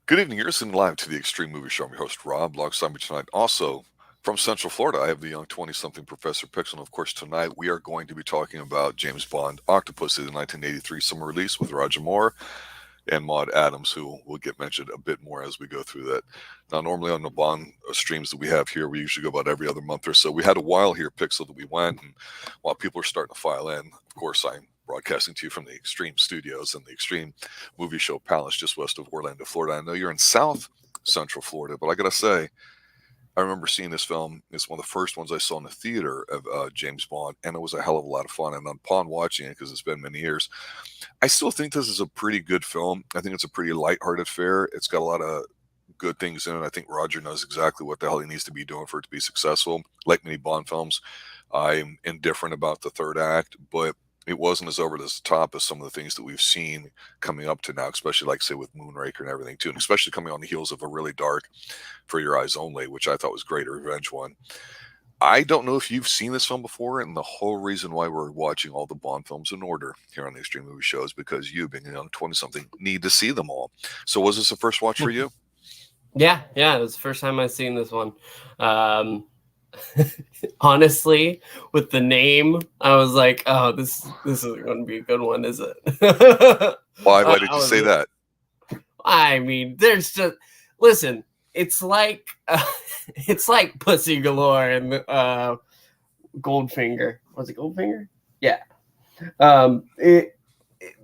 Good evening. You're listening live to the Xtreme Movie Show. I'm your host, Rob. Alongside me tonight, also from Central Florida, I have the young 20-something Professor Pixel. And of course, tonight we are going to be talking about James Bond, Octopussy, the 1983 summer release with Roger Moore and Maud Adams, who will get mentioned a bit more as we go through that. Now, normally on the Bond streams that we have here, we usually go about every other month or so. We had a while here, Pixel, that we went, and while people are starting to file in, of course, I'm broadcasting to you from the Xtreme Studios and the Xtreme Movie Show Palace just west of Orlando, Florida. I know you're in South Central Florida, but I gotta say, I remember seeing this film. It's one of the first ones I saw in the theater of James Bond, and it was a hell of a lot of fun. And upon watching it, because it's been many years, I still think this is a pretty good film. I think it's a pretty lighthearted fare. It's got a lot of good things in it. I think Roger knows exactly what the hell he needs to be doing for it to be successful. Like many Bond films, I'm indifferent about the third act, but it wasn't as over the top as some of the things that we've seen coming up to now, especially like say with Moonraker and everything too, and especially coming on the heels of a really dark For Your Eyes Only, which I thought was great, a revenge one. I don't know if you've seen this film before, and the whole reason why we're watching all the Bond films in order here on the Xtreme Movie Show is because you, being a young 20-something, need to see them all. So was this a first watch for you? Yeah, it was the first time I've seen this one. Honestly, with the name, I was like, "Oh, this isn't going to be a good one, is it?" Why did you say that? I mean, there's just listen. It's like Pussy Galore and Goldfinger. Was it Goldfinger? Yeah.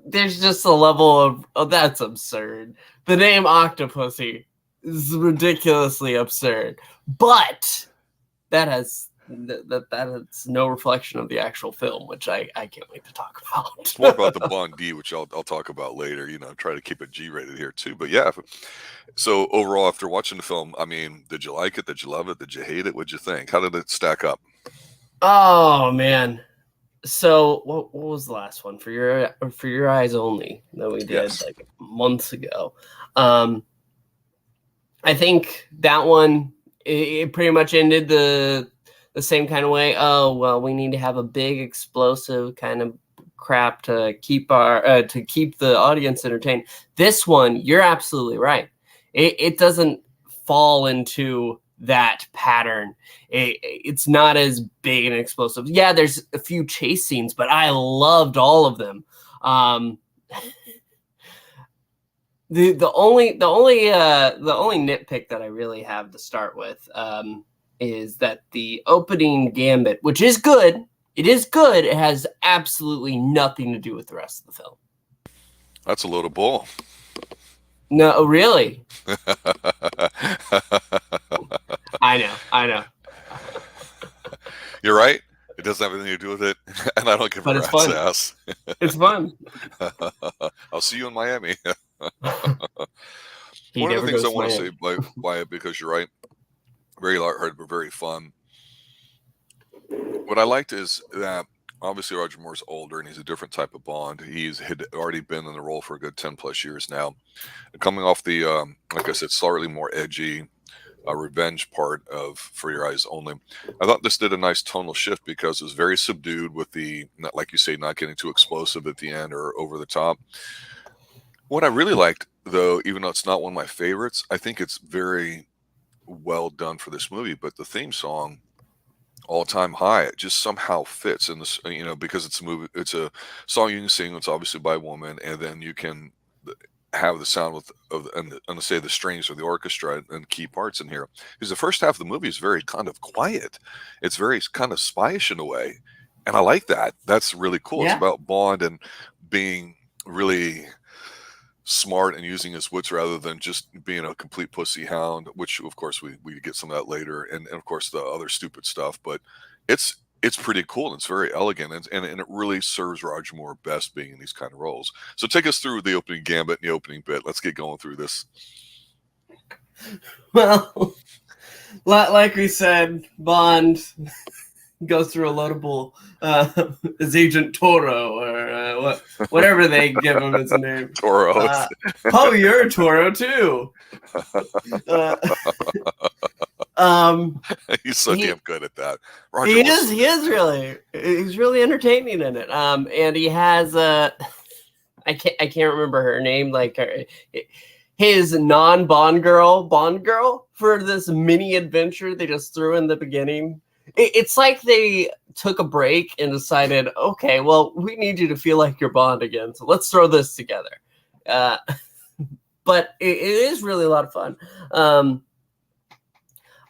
There's just a level of that's absurd. The name Octopussy is ridiculously absurd, but that has no reflection of the actual film, which I can't wait to talk about. It's more about the Bond D, which I'll talk about later. Try to keep it G-rated here too. But yeah, so overall, after watching the film, I mean, did you like it? Did you love it? Did you hate it? What'd you think? How did it stack up? Oh man. So what was the last one? For Your Eyes Only that we did like months ago. I think that one it pretty much ended the same kind of way. Oh well, we need to have a big explosive kind of crap to keep the audience entertained. This one, you're absolutely right. It doesn't fall into that pattern. It's not as big and explosive. Yeah, there's a few chase scenes, but I loved all of them. The only nitpick that I really have to start with is that the opening gambit, which is good, it has absolutely nothing to do with the rest of the film. That's a load of bull. No, really. I know. You're right. It doesn't have anything to do with it, and I don't give a rat's ass. It's fun. I'll see you in Miami. One of the things I want to say by it, because you're right, very lighthearted but very fun. What I liked is that obviously Roger Moore's older and he's a different type of Bond. Had already been in the role for a good 10 plus years now. Coming off the, like I said, slightly more edgy revenge part of For Your Eyes Only, I thought this did a nice tonal shift because it was very subdued with the, not like you say, not getting too explosive at the end or over the top. What I really liked, though, even though it's not one of my favorites, I think it's very well done for this movie, but the theme song, All Time High, it just somehow fits in this, because it's a movie, it's a song you can sing. It's obviously by a woman, and then you can have the sound and say the strings or the orchestra and key parts in here. Because the first half of the movie is very kind of quiet. It's very kind of spyish in a way, and I like that. That's really cool. Yeah. It's about Bond and being really smart and using his wits rather than just being a complete pussy hound, which of course we get some of that later, and of course the other stupid stuff. But it's pretty cool and it's very elegant, and it really serves Roger Moore best being in these kind of roles. So take us through the opening gambit and the opening bit. Let's get going through this. Well, like we said, Bond goes through a load of bull as Agent Toro or whatever they give him as a name. Toro. Oh, you're a Toro too. He's so damn good at that. Roger he is really. He's really entertaining in it. And he has I can't remember her name. Like his non-Bond girl for this mini adventure they just threw in the beginning. It's like they took a break and decided, okay, well, we need you to feel like you're Bond again, so let's throw this together. But it is really a lot of fun.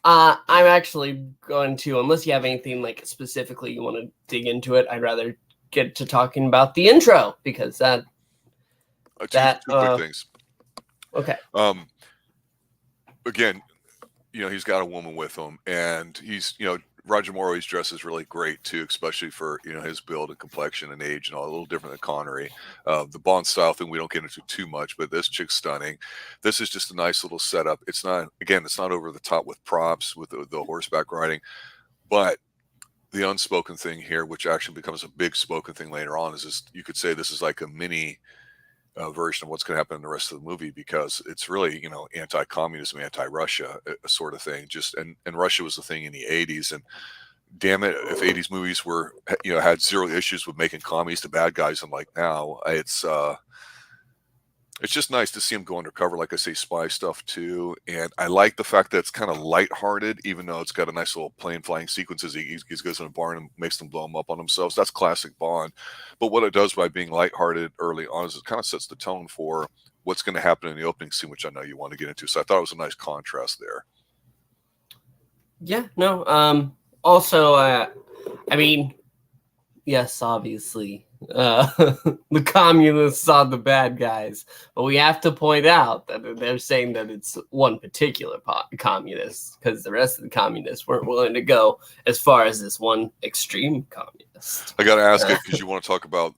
I'm actually going to, unless you have anything like specifically you want to dig into it, I'd rather get to talking about the intro because two quick things. Okay. Again, he's got a woman with him, and he's, Roger Moore always dresses really great too, especially for his build and complexion and age and all, a little different than Connery. The Bond style thing we don't get into too much, but this chick's stunning. This is just a nice little setup. It's not over the top with props with the horseback riding, but the unspoken thing here, which actually becomes a big spoken thing later on, is this, you could say this is like a mini version of what's going to happen in the rest of the movie, because it's really anti-communism, anti-Russia sort of thing. And Russia was the thing in the 80s, and damn it, if 80s movies were had zero issues with making commies the bad guys, and like now it's just nice to see him go undercover, like I say, spy stuff too. And I like the fact that it's kind of lighthearted, even though it's got a nice little plane flying sequences. He goes in a barn and makes them blow them up on themselves. That's classic Bond. But what it does by being lighthearted early on is it kind of sets the tone for what's going to happen in the opening scene, which I know you want to get into. So I thought it was a nice contrast there. Yeah, no. Also, I mean, yes, obviously, the communists are the bad guys, but we have to point out that they're saying that it's one particular communist, because the rest of the communists weren't willing to go as far as this one extreme communist. I got to ask it because you want to talk about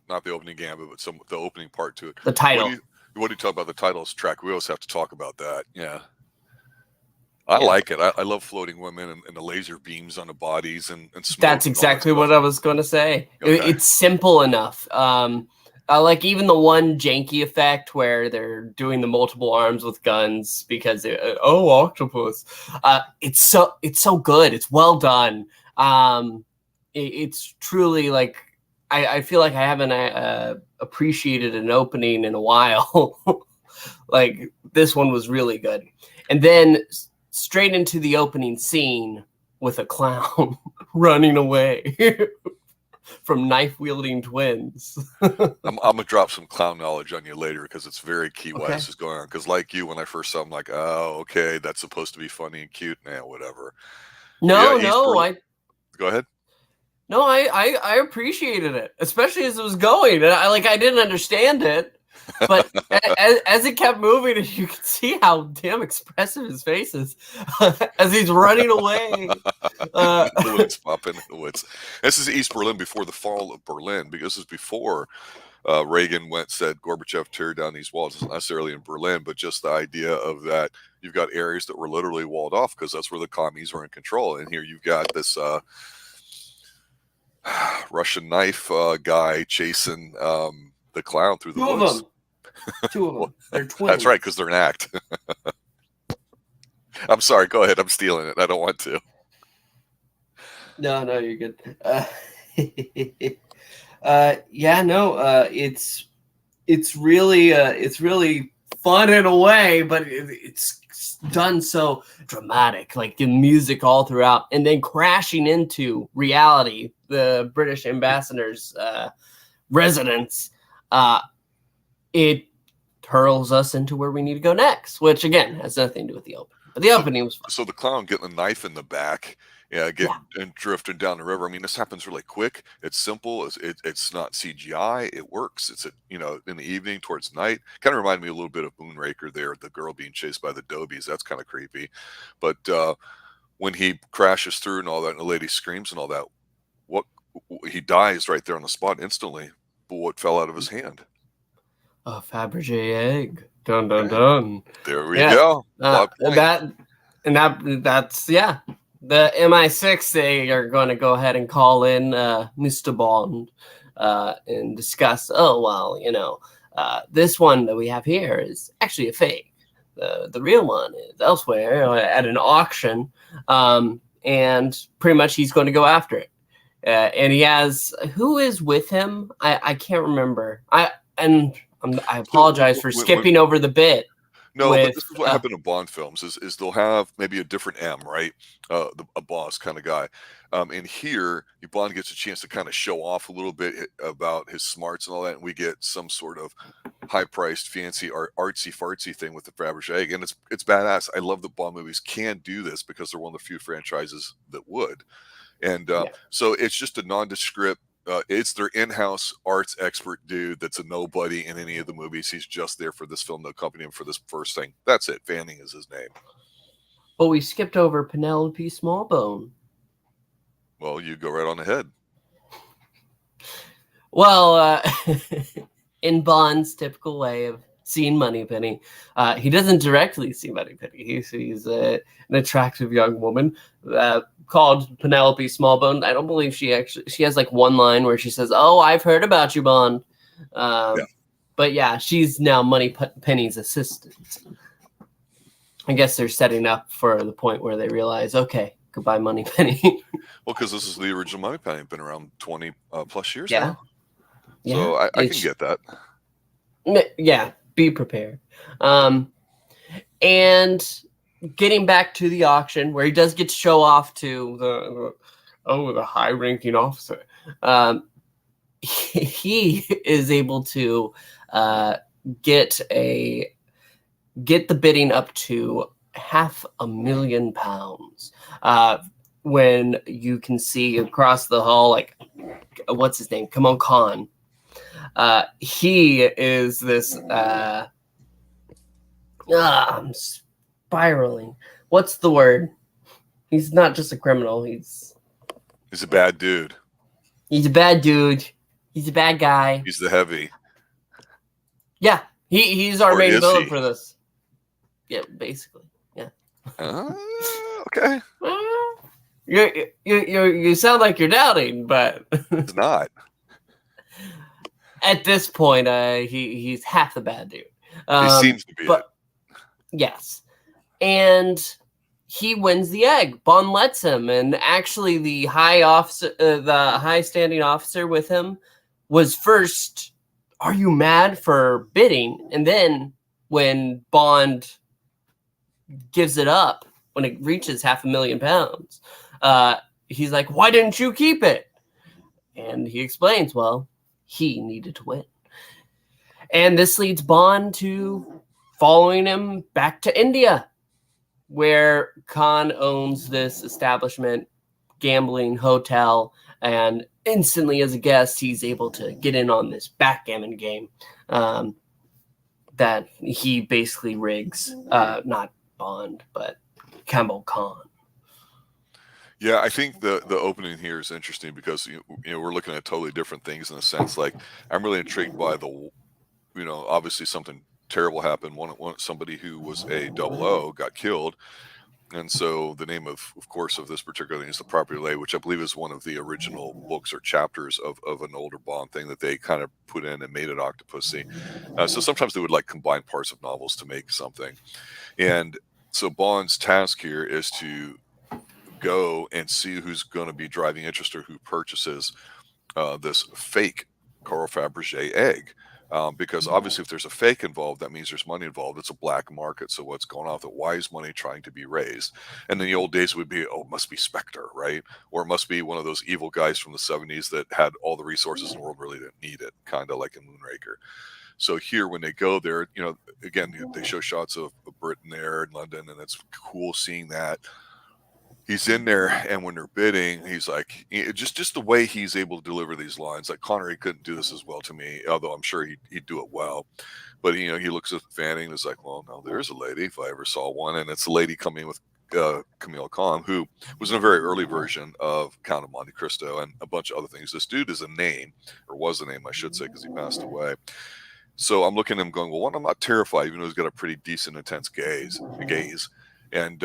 not the opening gambit, but the opening part to it. The title. What do you talk about the titles track? We always have to talk about that. Yeah. I like it. I love floating women and the laser beams on the bodies and that's exactly what I was going to say. Okay. It's simple enough. Like even the one janky effect where they're doing the multiple arms with guns because octopus. It's so good. It's well done. It's truly like I feel like I haven't appreciated an opening in a while. Like this one was really good, and then straight into the opening scene with a clown running away from knife-wielding twins. I'm gonna drop some clown knowledge on you later because it's very key why this is going on. Because like you, when I first saw him, like, oh, okay, that's supposed to be funny and cute. Nah, whatever. Go ahead. No, I appreciated it, especially as it was going. And I didn't understand it. But as it kept moving, you could see how damn expressive his face is as he's running away. The woods, popping in the woods. This is East Berlin before the fall of Berlin, because this is before Reagan said Gorbachev tear down these walls. It's not necessarily in Berlin, but just the idea of that you've got areas that were literally walled off because that's where the commies were in control. And here you've got this Russian knife guy chasing the clown through the woods. Two of them. They're twins. That's right, because they're an act. I'm sorry. Go ahead. I'm stealing it. I don't want to. No, you're good. It's really fun in a way, but it's done so dramatic, like the music all throughout, and then crashing into reality, the British ambassador's residence. It hurls us into where we need to go next, which again has nothing to do with the opening. But the opening was fun. So the clown getting a knife in the back, and drifting down the river. I mean, this happens really quick. It's simple. It's not CGI. It works. It's in the evening towards night. Kind of reminded me a little bit of Moonraker there, the girl being chased by the Dobies. That's kind of creepy. But when he crashes through and all that, and the lady screams and all that, he dies right there on the spot instantly. But what fell out of his hand? A Fabergé egg. Dun dun dun. There we go. That's the MI6. They are going to go ahead and call in Mr. Bond and discuss. Oh well, this one that we have here is actually a fake. The real one is elsewhere at an auction, and pretty much he's going to go after it. And he has who is with him? I can't remember. I apologize for skipping over the bit. No, but this is what happened in Bond films is they'll have maybe a different M, right? A boss kind of guy. And here, Bond gets a chance to kind of show off a little bit about his smarts and all that, and we get some sort of high-priced, fancy, artsy-fartsy thing with the Fabergé, and it's badass. I love that Bond movies can do this because they're one of the few franchises that would. And so it's just a nondescript. It's their in-house arts expert dude that's a nobody in any of the movies. He's just there for this film to accompany him for this first thing. That's it. Fanning is his name. But we skipped over Penelope Smallbone. Well, you go right on ahead. Well, in Bond's typical way of seeing Moneypenny, he doesn't directly see Moneypenny. He sees an attractive young woman called Penelope Smallbone. I don't believe she has like one line where she says, "Oh, I've heard about you, Bond." But yeah, she's now Moneypenny's assistant. I guess they're setting up for the point where they realize, okay, goodbye, Moneypenny. Well, because this is the original Moneypenny. Been around 20 plus years Yeah. now. So I can get that. Yeah, be prepared. And getting back to the auction, where he does get to show off to the high-ranking officer. He is able to get the bidding up to £500,000. When you can see across the hall, like, what's his name? Come on, Khan. He is this. I'm spiraling. What's the word? He's not just a criminal. He's a bad dude. He's a bad dude. He's a bad guy. He's the heavy. Yeah, he's our main villain for this. Yeah, basically. Yeah. Okay. You sound like you're doubting, but it's not. At this point, he's half the bad dude. He seems to be. But yes, and he wins the egg. Bond lets him, and actually, the high standing officer with him was first. Are you mad for bidding? And then when Bond gives it up, when it reaches £500,000, he's like, "Why didn't you keep it?" And he explains, well, he needed to win. And this leads Bond to following him back to India, where Khan owns this establishment, gambling hotel, and instantly as a guest, he's able to get in on this backgammon game that he basically rigs, not Bond, but Campbell Khan. Yeah, I think the opening here is interesting because we're looking at totally different things in a sense. Like, I'm really intrigued by obviously something terrible happened. Somebody who was a 00 got killed, and so the name of course of this particular thing is the Property Lay, which I believe is one of the original books or chapters of an older Bond thing that they kind of put in and made it Octopussy. So sometimes they would like combine parts of novels to make something, and so Bond's task here is to go and see who's going to be driving interest or who purchases this fake Carl Fabergé egg. Because obviously if there's a fake involved, that means there's money involved. It's a black market. So what's going on? Why is money trying to be raised? And in the old days it would be, it must be Spectre, right? Or it must be one of those evil guys from the 70s that had all the resources in the world, really didn't need it, kind of like in Moonraker. So here, when they go there, again, they show shots of Britain there in London, and it's cool seeing that. He's in there, and when they're bidding, he's like, just the way he's able to deliver these lines. Like, Connery couldn't do this as well to me, although I'm sure he'd do it well. But he looks at Fanning and is like, well, no, there's a lady if I ever saw one, and it's a lady coming with Camille Khan, who was in a very early version of Count of Monte Cristo and a bunch of other things. This dude is a name, or was a name, I should say, because he passed away. So I'm looking at him going, well, one, I'm not terrified, even though he's got a pretty decent, intense gaze. And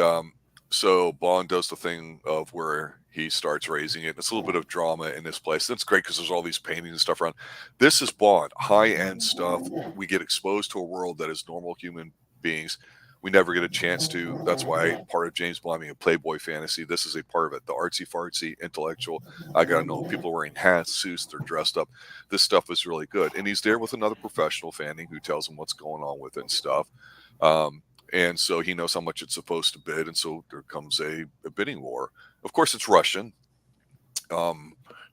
so Bond does the thing of where he starts raising it. It's a little bit of drama in this place. That's great because there's all these paintings and stuff around. This is Bond, high-end stuff. We get exposed to a world that is normal human beings We never get a chance to. That's why part of James Bond being a Playboy fantasy, this is a part of it. The artsy fartsy, intellectual. I got to know people wearing hats, suits, they're dressed up. This stuff is really good. And he's there with another professional fanning who tells him what's going on with it and stuff. And so he knows how much it's supposed to bid. And so there comes a bidding war. Of course, it's Russian.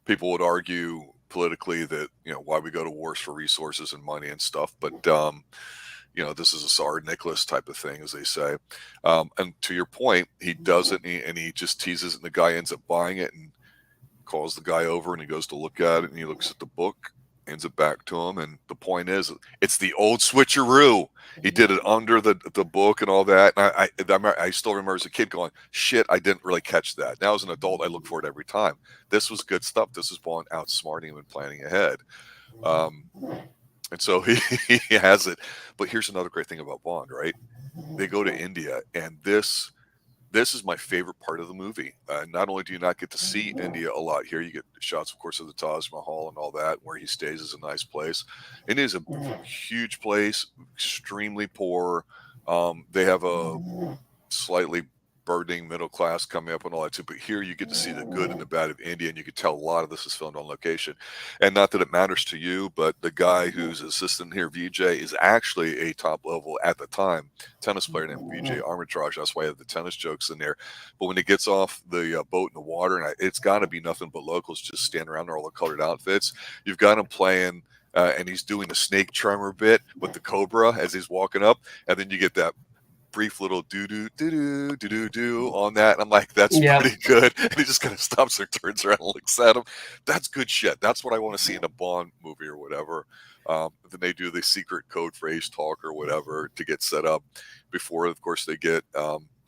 People would argue politically that, why we go to wars for resources and money and stuff. But, this is a Tsar Nicholas type of thing, as they say. And to your point, he does it and he just teases it, and the guy ends up buying it and calls the guy over, and he goes to look at it, and he looks at the book, hands it back to him. And the point is, it's the old switcheroo. He did it under the book and all that. And I still remember as a kid going, shit, I didn't really catch that. Now as an adult, I look for it every time. This was good stuff. This is Bond outsmarting him and planning ahead. And so he has it. But here's another great thing about Bond, right? They go to India, and this is my favorite part of the movie. Not only do you not get to see India a lot here, you get shots, of course, of the Taj Mahal and all that. Where he stays is a nice place. India is a huge place, extremely poor. They have a slightly burdening middle class coming up and all that too. But here you get to see the good and the bad of India, and you can tell a lot of this is filmed on location. And not that it matters to you, but the guy who's assistant here, Vijay, is actually a top level at the time tennis player named Vijay Armitage. That's why I have the tennis jokes in there. But when he gets off the boat in the water, and it's got to be nothing but locals just standing around in all the colored outfits. You've got him playing, and he's doing the snake charmer bit with the cobra as he's walking up, and then you get that brief little do on that, and I'm like, that's pretty good. And he just kind of stops and turns around and looks at him. That's good shit. That's what I want to see in a Bond movie or whatever. Then they do the secret code phrase talk or whatever to get set up before, of course, they get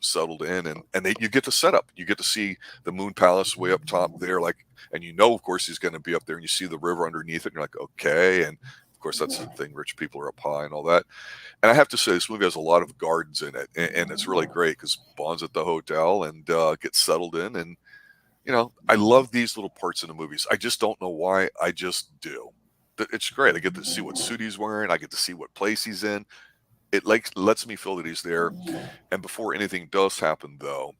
settled in, and you get the setup. You get to see the Moon Palace way up top there, and of course, he's going to be up there, and you see the river underneath it, and you're like, okay. And of course, that's the thing, rich people are up high and all that. And I have to say, this movie has a lot of gardens in it, and it's really great because Bond's at the hotel and gets settled in. And, I love these little parts in the movies. I just don't know why. I just do. It's great. I get to see what suit he's wearing. I get to see what place he's in. It lets me feel that he's there. And before anything does happen, though,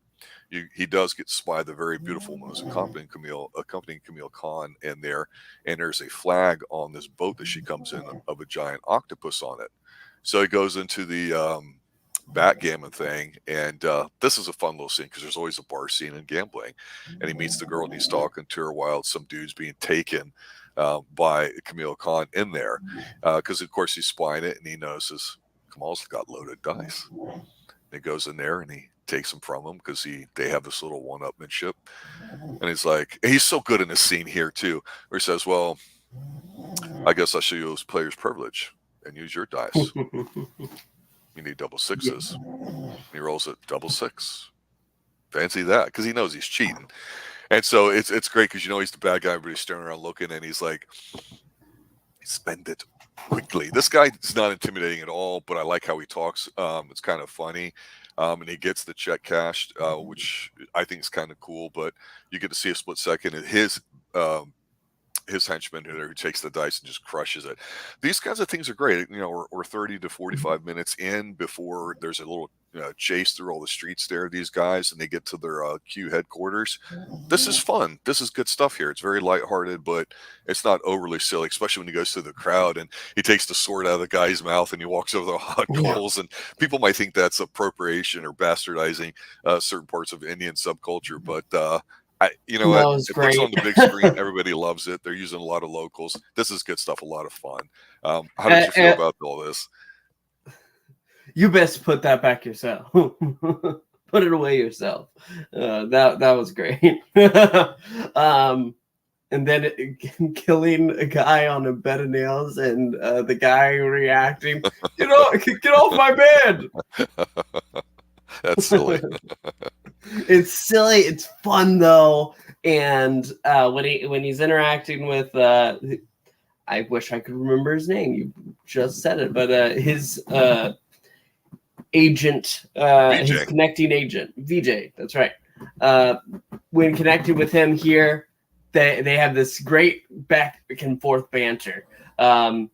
he does get to spy the very beautiful woman who's accompanying Camille Khan in there. And there's a flag on this boat that she comes in of a giant octopus on it. So he goes into the backgammon thing, and this is a fun little scene because there's always a bar scene and gambling. And he meets the girl, and he's talking to her while some dude's being taken by Camille Khan in there. Because, of course, he's spying it, and he notices Kamal's got loaded dice. And he goes in there, and he takes them from him because they have this little one-upmanship. And he's so good in this scene here, too, where he says, well, I guess I'll show you those players' privilege and use your dice. You need double sixes. And he rolls it double six. Fancy that, because he knows he's cheating. And so it's great because he's the bad guy, but he's staring around looking, and he's like, spend it quickly. This guy is not intimidating at all, but I like how he talks. It's kind of funny. And he gets the check cashed, which I think is kind of cool, but you get to see a split second of his henchman who takes the dice and just crushes it. These kinds of things are great. We're 30 to 45 minutes in before there's a little chase through all the streets there, these guys, and they get to their Q headquarters. This is fun. This is good stuff here. It's very lighthearted, but it's not overly silly, especially when he goes through the crowd and he takes the sword out of the guy's mouth and he walks over the hot coals. And people might think that's appropriation or bastardizing certain parts of Indian subculture, but it looks on the big screen. Everybody loves it. They're using a lot of locals. This is good stuff. A lot of fun. How did you feel about all this? You best put that back yourself. Put it away yourself. That was great. And then killing a guy on a bed of nails, and the guy reacting, get off my bed. That's silly. It's silly. It's fun though. And when he's interacting with, I wish I could remember his name. You just said it, but his agent, his connecting agent, Vijay. That's right. When connected with him here, they have this great back and forth banter. What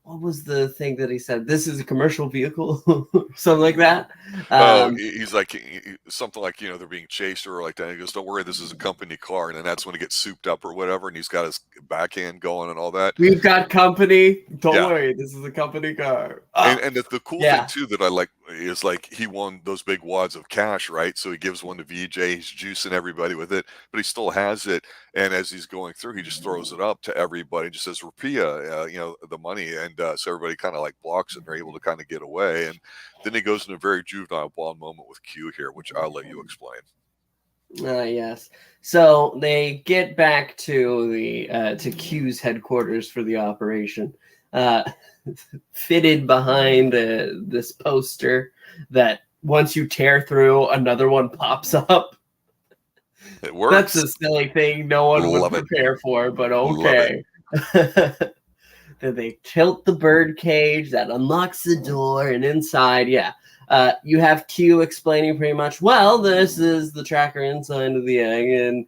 what was the thing that he said? This is a commercial vehicle, something like that. He's like something like, they're being chased or like that. He goes, "Don't worry, this is a company car," and then that's when he gets souped up or whatever, and he's got his backhand going and all that. We've got company. Don't Yeah. worry, this is a company car. And the cool thing Yeah. too that I like is like he won those big wads of cash, right? So he gives one to VJ, he's juicing everybody with it, but he still has it. And as he's going through, he just throws it up to everybody, just says "Rupia," the money, and so everybody kind of like blocks it, and they're able to kind of get away. And then he goes in a very juvenile blonde moment with Q here, which I'll let you explain. Yes. So they get back to the to Q's headquarters for the operation. Fitted behind this poster that once you tear through, another one pops up. It works. That's a silly thing no one would prepare for, but okay. Then they tilt the bird cage that unlocks the door, and inside, you have Q explaining pretty much, well, this is the tracker inside of the egg, and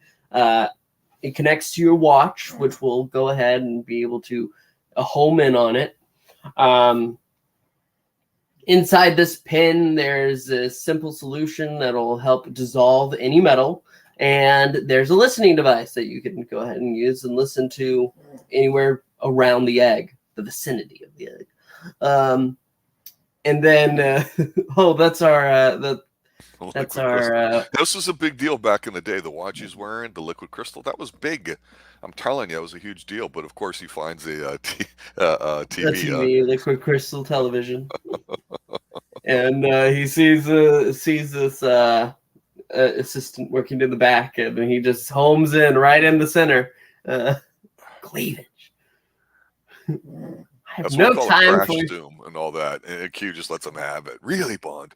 it connects to your watch, which will go ahead and be able to home in on it. Inside this pin, there's a simple solution that'll help dissolve any metal, and there's a listening device that you can go ahead and use and listen to anywhere around the egg, the vicinity of the egg. And then, that's our this was a big deal back in the day. The watch he's wearing, the liquid crystal, that was big. I'm telling you, it was a huge deal. But of course, he finds a TV, liquid crystal television, and he sees this assistant working in the back, and he just homes in right in the center. Cleavage. I have no time for doom and all that, and Q just lets him have it. Really, Bond.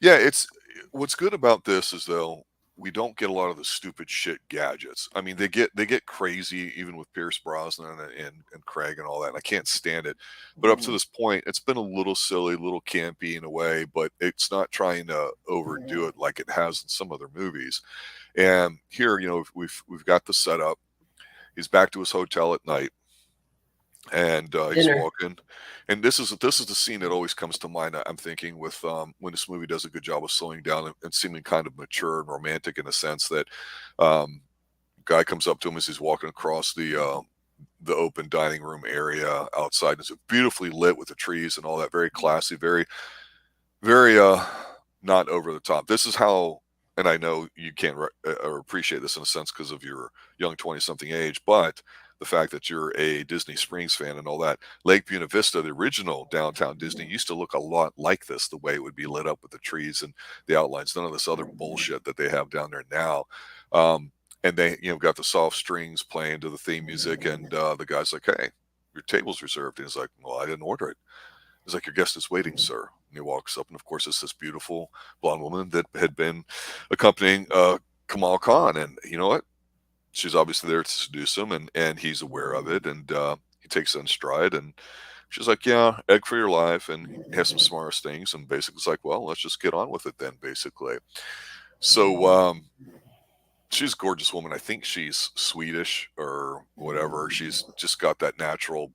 It's what's good about this is though we don't get a lot of the stupid shit gadgets. I mean, they get crazy even with Pierce Brosnan and Craig and all that. And I can't stand it. But up to this point, it's been a little silly, a little campy in a way, but it's not trying to overdo it like it has in some other movies. And here, we've got the setup. He's back to his hotel at night. And he's walking, and this is the scene that always comes to mind. I'm thinking with when this movie does a good job of slowing down and seeming kind of mature and romantic in a sense that guy comes up to him as he's walking across the open dining room area outside. And it's beautifully lit with the trees and all that, very classy, very very not over the top. This is how, and I know you can't appreciate this in a sense because of your young 20-something age, but the fact that you're a Disney Springs fan and all that. Lake Buena Vista, the original downtown Disney, used to look a lot like this, the way it would be lit up with the trees and the outlines, none of this other bullshit that they have down there now. And they, got the soft strings playing to the theme music, and the guy's like, "Hey, your table's reserved." And he's like, "Well, I didn't order it." He's like, "Your guest is waiting, sir." And he walks up, and of course, it's this beautiful blonde woman that had been accompanying Kamal Khan. And you know what? She's obviously there to seduce him, and he's aware of it, and he takes it in stride. And she's like, "Yeah, egg for your life," and he has some smartest things, and basically it's like, "Well, let's just get on with it then," basically. So she's a gorgeous woman. I think she's Swedish or whatever. She's just got that natural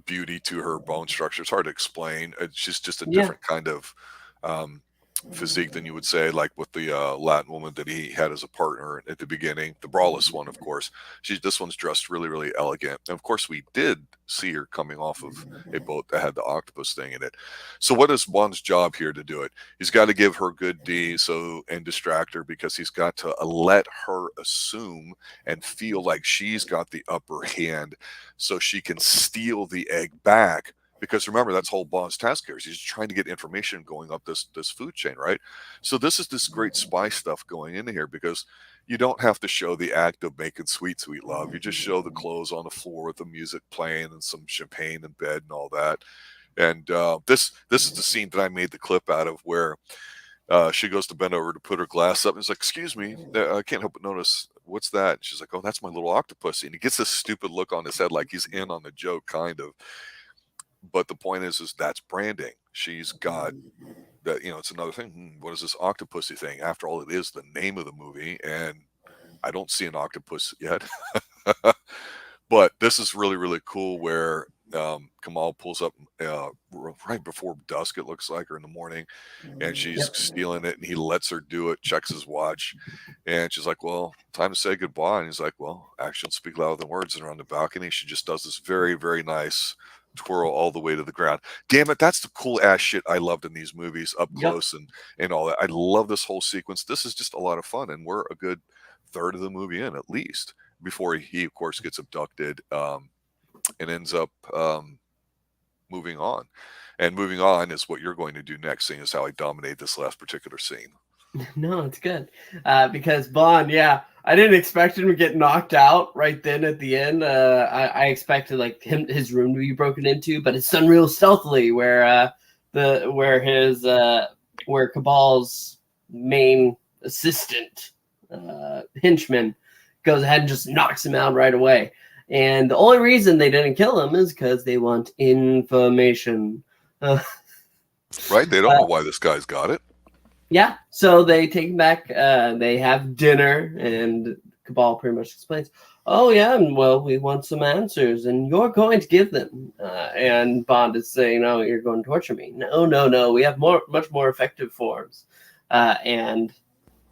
beauty to her bone structure. It's hard to explain. She's just a different kind of physique than you would say, like with the Latin woman that he had as a partner at the beginning, the braless one, of course. This one's dressed really, really elegant. And of course, we did see her coming off of a boat that had the octopus thing in it. So what is Bond's job here to do it? He's got to give her good D and distract her, because he's got to let her assume and feel like she's got the upper hand so she can steal the egg back. Because remember, that's whole Bond's task here. He's trying to get information going up this food chain, right? So this is this great spy stuff going in here, because you don't have to show the act of making sweet, sweet love. You just show the clothes on the floor with the music playing and some champagne in bed and all that. And this is the scene that I made the clip out of, where she goes to bend over to put her glass up, and he's like, "Excuse me, I can't help but notice, what's that?" And she's like, "Oh, that's my little Octopussy." And he gets this stupid look on his head, like he's in on the joke, kind of. But the point is that's branding. She's got that, it's another thing. What is this Octopussy thing? After all, it is the name of the movie, and I don't see an octopus yet. But this is really, really cool where Kamal pulls up right before dusk, it looks like, or in the morning, and she's stealing it, and he lets her do it, checks his watch, and she's like, well, time to say goodbye. And he's like, well, actions speak louder than words. And around the balcony, she just does this very, very nice twirl all the way to the ground. Damn it, that's the cool ass shit I loved in these movies, up close and all that. I love this whole sequence. This is just a lot of fun, and we're a good third of the movie in, at least, before he of course gets abducted and ends up moving on. And moving on is what you're going to do next, seeing as how I dominate this last particular scene. No, it's good. Because Bond, I didn't expect him to get knocked out right then at the end. I expected like his room to be broken into, but it's done real stealthily where Cabal's main assistant, henchman, goes ahead and just knocks him out right away. And the only reason they didn't kill him is because they want information. Right? They don't know why this guy's got it. Yeah, so they take him back. They have dinner, and Cabal pretty much explains, oh, yeah, and well, we want some answers, and you're going to give them. And Bond is saying, oh, you're going to torture me. No, we have much more effective forms. And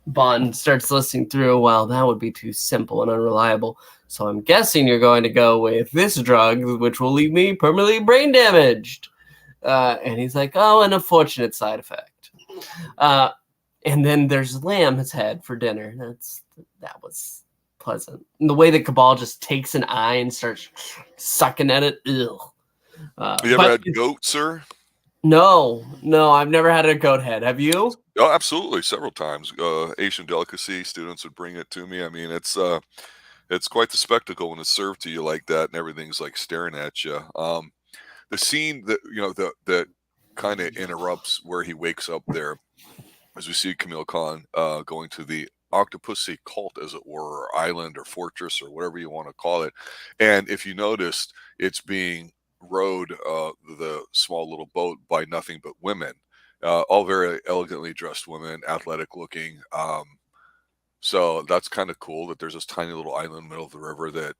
Bond starts listening through, well, that would be too simple and unreliable. So I'm guessing you're going to go with this drug, which will leave me permanently brain damaged. And he's like, oh, an unfortunate side effect. And then there's lamb's head for dinner. That was pleasant. And the way that Cabal just takes an eye and starts sucking at it. Ew. You ever had goat, sir? No, I've never had a goat head. Have you? Oh, absolutely, several times. Asian delicacy, students would bring it to me. I mean, it's quite the spectacle when it's served to you like that, and everything's like staring at you. The scene that that kind of interrupts where he wakes up there, as we see Camille Khan going to the Octopussy cult, as it were, or island or fortress or whatever you want to call it. And if you noticed, it's being rowed, the small little boat, by nothing but women, all very elegantly dressed women, athletic looking. So that's kind of cool that there's this tiny little island in the middle of the river that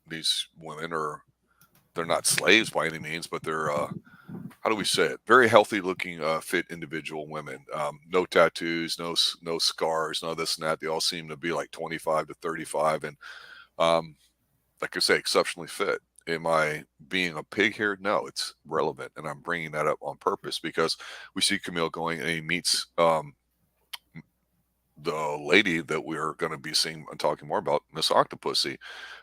these women they're not slaves by any means, but they're how do we say it? Very healthy looking, fit individual women. No tattoos, no scars, no this and that. They all seem to be like 25 to 35, and like I say, exceptionally fit. Am I being a pig here? No, it's relevant, and I'm bringing that up on purpose because we see Camille going and he meets the lady that we're going to be seeing and talking more about, Miss Octopussy.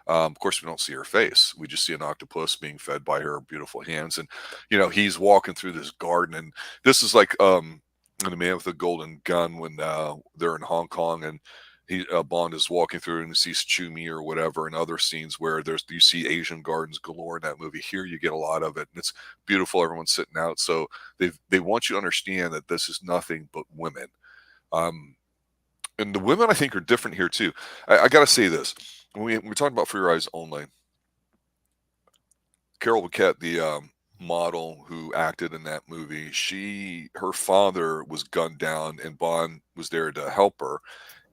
Of course, we don't see her face. We just see an octopus being fed by her beautiful hands. And, he's walking through this garden. And this is like The Man with the Golden Gun when they're in Hong Kong and Bond is walking through and sees Chumi or whatever, and other scenes where you see Asian gardens galore in that movie. Here you get a lot of it, and it's beautiful. Everyone's sitting out. So they want you to understand that this is nothing but women. And the women, I think, are different here, too. I got to say this. When we talk about For Your Eyes Only, Carol Bouquet, the model who acted in that movie, her father was gunned down, and Bond was there to help her.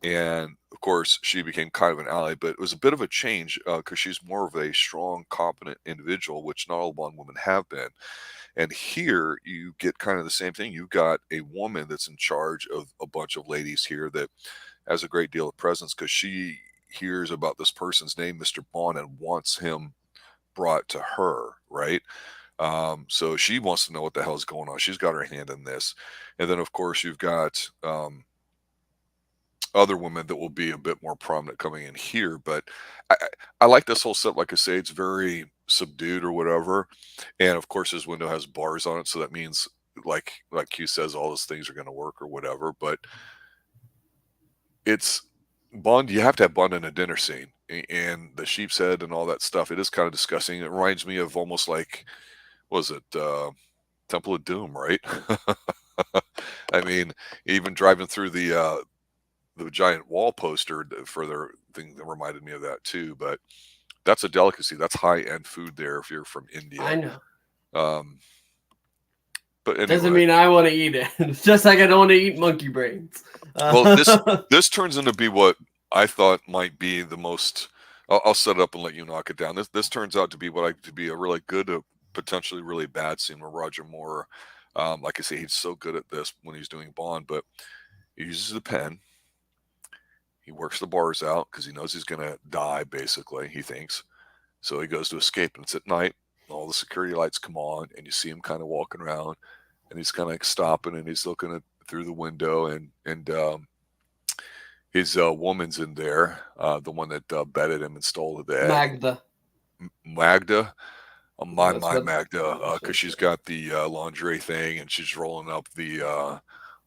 And, of course, she became kind of an ally, but it was a bit of a change because she's more of a strong, competent individual, which not all Bond women have been. And here you get kind of the same thing. You've got a woman that's in charge of a bunch of ladies here that has a great deal of presence because she hears about this person's name, Mr. Bond, and wants him brought to her, right? So she wants to know what the hell is going on. She's got her hand in this. And then, of course, you've got other women that will be a bit more prominent coming in here. But I like this whole set. Like I say, it's very subdued or whatever. And of course, his window has bars on it. So that means, like Q says, all those things are going to work or whatever. But it's Bond. You have to have Bond in a dinner scene. And the sheep's head and all that stuff. It is kind of disgusting. It reminds me of almost like, what was it? Temple of Doom, right? I mean, even driving through the giant wall poster for their thing that reminded me of that too. But that's a delicacy. That's high-end food there if you're from India. I know. But anyway, doesn't mean I want to eat it. It's just like I don't want to eat monkey brains. Well, this turns into be what I thought might be the most I'll set it up and let you knock it down. This turns out to be to be a really good, potentially really bad scene where Roger Moore, like I say, he's so good at this when he's doing Bond, but he uses the pen. He works the bars out because he knows he's going to die, basically, he thinks. So he goes to escape, and it's at night. All the security lights come on, and you see him kind of walking around, and he's kind of like stopping, and he's looking through the window, and his woman's in there, the one that bedded him and stole the egg. Magda. Magda, because she's got the lingerie thing, and she's rolling up the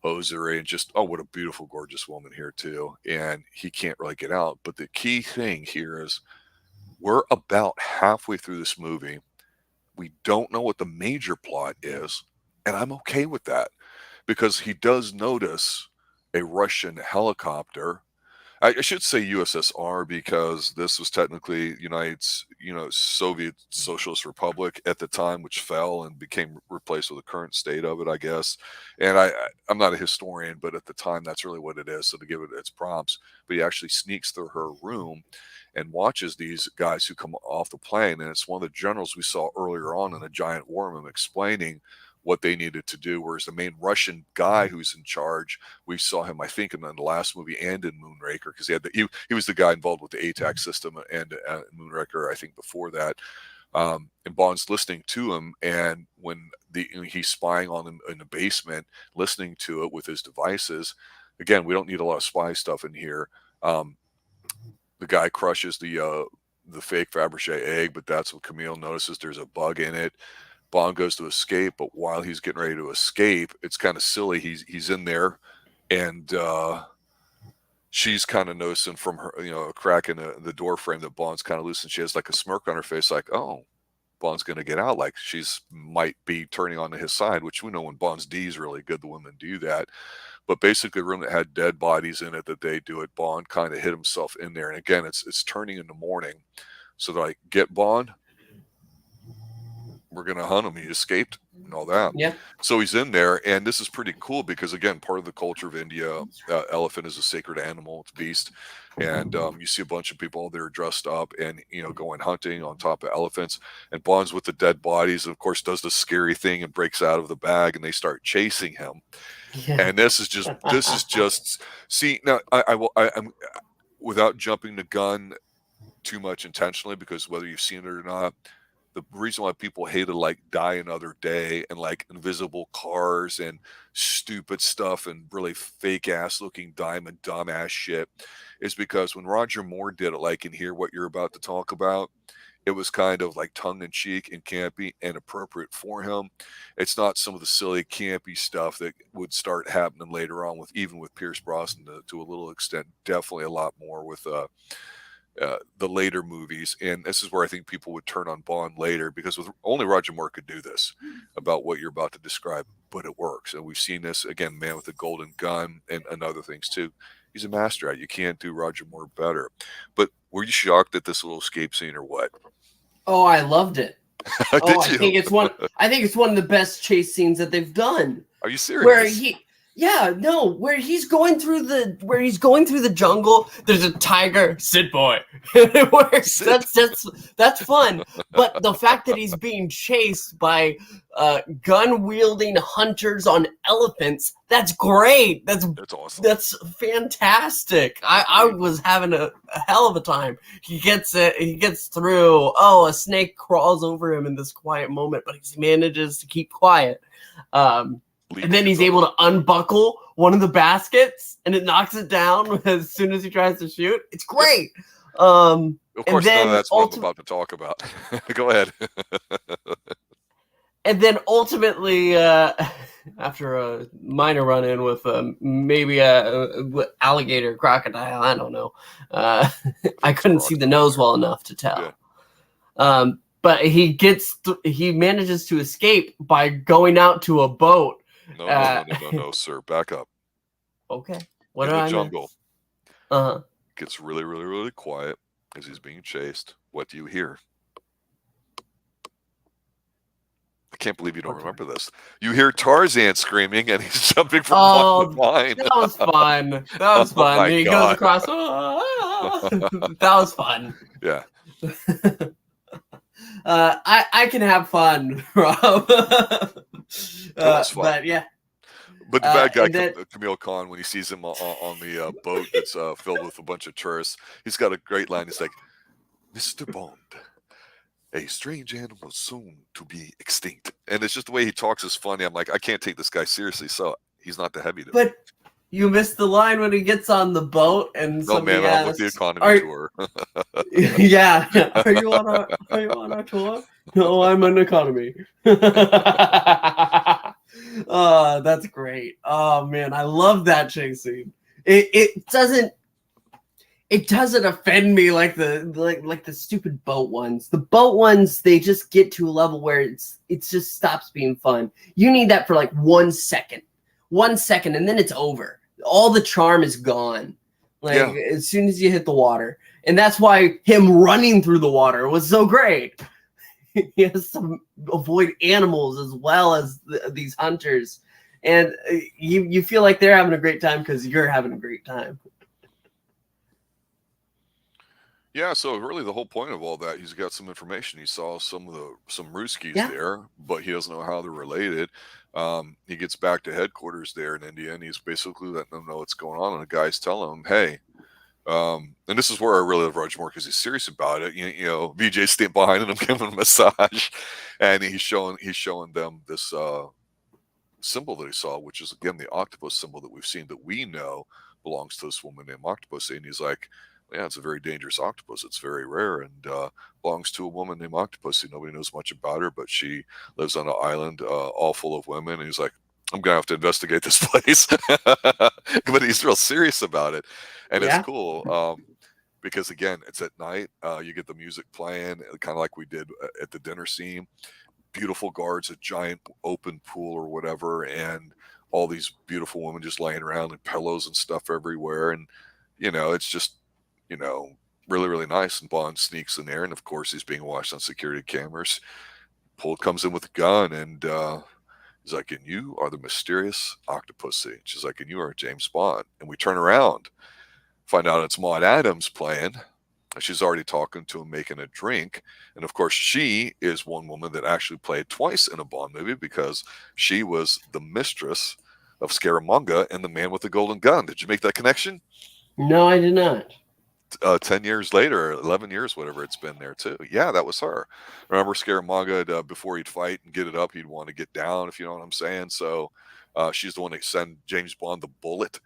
hosiery, and just, oh, what a beautiful, gorgeous woman here too. And he can't really get out. But the key thing here is we're about halfway through this movie. We don't know what the major plot is, and I'm okay with that because he does notice a Russian helicopter. I should say USSR because this was technically Soviet Socialist Republic at the time, which fell and became replaced with the current state of it, I guess. And I'm not a historian, but at the time, that's really what it is. So to give it its props, but he actually sneaks through her room and watches these guys who come off the plane. And it's one of the generals we saw earlier on in a giant war room explaining what they needed to do, whereas the main Russian guy who's in charge, we saw him, I think, in the last movie and in Moonraker, because he was the guy involved with the ATAC system and Moonraker, I think, before that. And Bond's listening to him, and when he's spying on him in the basement, listening to it with his devices. Again, we don't need a lot of spy stuff in here. The guy crushes the fake Fabergé egg, but that's what Camille notices. There's a bug in it. Bond goes to escape, but while he's getting ready to escape, it's kind of silly. He's in there, and she's kind of noticing from her, a crack in the door frame that Bond's kind of loose, and she has like a smirk on her face, like, oh, Bond's going to get out. Like she's might be turning on to his side, which we know when Bond's D is really good, the women do that. But basically, a room that had dead bodies in it that they do it. Bond kind of hid himself in there, and again, it's turning in the morning, so they're like, get Bond. We're going to hunt him. He escaped and all that. Yeah. So he's in there, and this is pretty cool because, again, part of the culture of India, elephant is a sacred animal. It's a beast. And you see a bunch of people there dressed up and, going hunting on top of elephants. And Bond's with the dead bodies, and, of course, does the scary thing and breaks out of the bag, and they start chasing him. Yeah. And this is just, see, now, I'm without jumping the gun too much intentionally, because whether you've seen it or not, the reason why people hated like Die Another Day and like invisible cars and stupid stuff and really fake ass looking diamond dumbass shit is because when Roger Moore did it, like in here, what you're about to talk about, it was kind of like tongue in cheek and campy and appropriate for him. It's not some of the silly campy stuff that would start happening later on even with Pierce Brosnan to a little extent, definitely a lot more with the later movies. And this is where I think people would turn on Bond later, because only Roger Moore could do this about what you're about to describe, but it works. And we've seen this again, Man with the Golden Gun and other things too. He's a master at it. You can't do Roger Moore better. But were you shocked at this little escape scene or what? Oh, I loved it. I think it's one of the best chase scenes that they've done. Are you serious? Where he's going through the jungle. There's a tiger. Sit, boy. That's fun. But the fact that he's being chased by gun wielding hunters on elephants, that's great. That's awesome. That's fantastic. I was having a hell of a time. He gets through. Oh, a snake crawls over him in this quiet moment, but he manages to keep quiet. And then he's able to unbuckle one of the baskets, and it knocks it down as soon as he tries to shoot. It's great. Of course, that's what I'm about to talk about. Go ahead. And then ultimately, after a minor run-in with maybe a alligator, crocodile, I don't know. I couldn't see the nose well enough to tell. Yeah. But he manages to escape by going out to a boat. No, sir. Back up. Okay. In the jungle. It gets really, really, really quiet as he's being chased. What do you hear? I can't believe you don't remember this. You hear Tarzan screaming, and he's jumping from line to line. That was fun. He goes across. that was fun. Yeah. I can have fun, Rob. Was fun. But yeah. But the bad guy, and then, Camille Khan, when he sees him on the boat that's filled with a bunch of tourists, he's got a great line. He's like, "Mr. Bond, a strange animal soon to be extinct." And it's just the way he talks is funny. I'm like, I can't take this guy seriously, so he's not the heavy to me. but you missed the line when he gets on the boat and Oh man, asks, I'm with the economy tour. Yeah. Are you on our tour? No, I'm an economy. Oh, that's great. Oh man, I love that chase scene. It doesn't offend me like the stupid boat ones. The boat ones, they just get to a level where it just stops being fun. You need that for like 1 second. 1 second, and then it's over. All the charm is gone. Like as soon as you hit the water. And that's why him running through the water was so great. He has to avoid animals as well as these hunters. And you feel like they're having a great time because you're having a great time. Yeah, so really the whole point of all that, he's got some information. He saw some Ruskies there, but he doesn't know how they're related. He gets back to headquarters there in India, and he's basically letting them know what's going on. And the guys tell him, "Hey," and this is where I really love Roger Moore because he's serious about it. You know, VJ's standing behind him, giving him a massage, and he's showing them this symbol that he saw, which is again the octopus symbol that we've seen that we know belongs to this woman named Octopussy. And he's like, "Yeah, it's a very dangerous octopus. It's very rare and belongs to a woman named Octopussy. Nobody knows much about her, but she lives on an island all full of women." And he's like, "I'm going to have to investigate this place." But he's real serious about it. And it's cool because, again, it's at night. You get the music playing, kind of like we did at the dinner scene. Beautiful guards, a giant open pool or whatever, and all these beautiful women just laying around and pillows and stuff everywhere. And, you know, it's just, you know, really, really nice. And Bond sneaks in there, and of course he's being watched on security cameras. Poole comes in with a gun, and he's like, "And you are the mysterious Octopussy." She's like, "And you are James Bond." And we turn around, find out it's Maud Adams playing. She's already talking to him, making a drink. And of course, she is one woman that actually played twice in a Bond movie because she was the mistress of Scaramanga and the Man with the Golden Gun. Did you make that connection? No, I did not. 10 years later, 11 years, whatever it's been there too. Yeah, that was her. Remember Scaramanga, before he'd fight and get it up, he'd want to get down, if you know what I'm saying. So she's the one that sent James Bond the bullet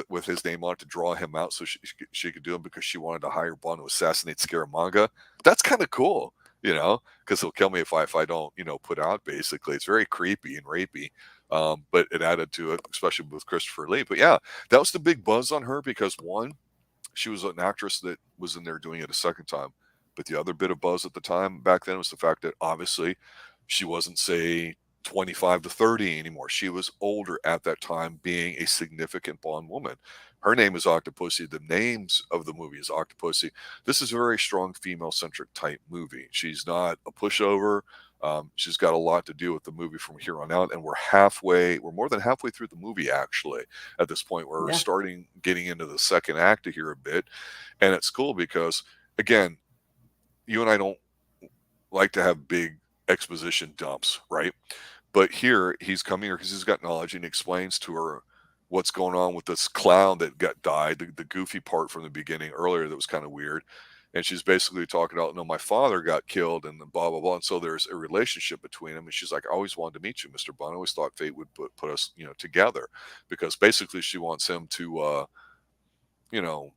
with his name on it to draw him out so she could do him because she wanted to hire Bond to assassinate Scaramanga. That's kind of cool, you know, because he'll kill me if I don't, you know, put out, basically. It's very creepy and rapey. But it added to it, especially with Christopher Lee. But yeah, that was the big buzz on her because, one, she was an actress that was in there doing it a second time. But the other bit of buzz at the time back then was the fact that obviously she wasn't, say, 25 to 30 anymore. She was older at that time, being a significant Bond woman. Her name is Octopussy. The names of the movie is Octopussy. This is a very strong female-centric type movie. She's not a pushover. She's got a lot to do with the movie from here on out, and we're more than halfway through the movie, actually, at this point. We're getting into the second act here a bit, and it's cool because, again, you and I don't like to have big exposition dumps, right? But here, he's coming here because he's got knowledge, and he explains to her what's going on with this clown that died, the goofy part from the beginning earlier that was kind of weird. And she's basically talking about, no, my father got killed and blah, blah, blah. And so there's a relationship between them. And she's like, "I always wanted to meet you, Mr. Bond. I always thought fate would put us, you know, together." Because basically she wants him to, you know,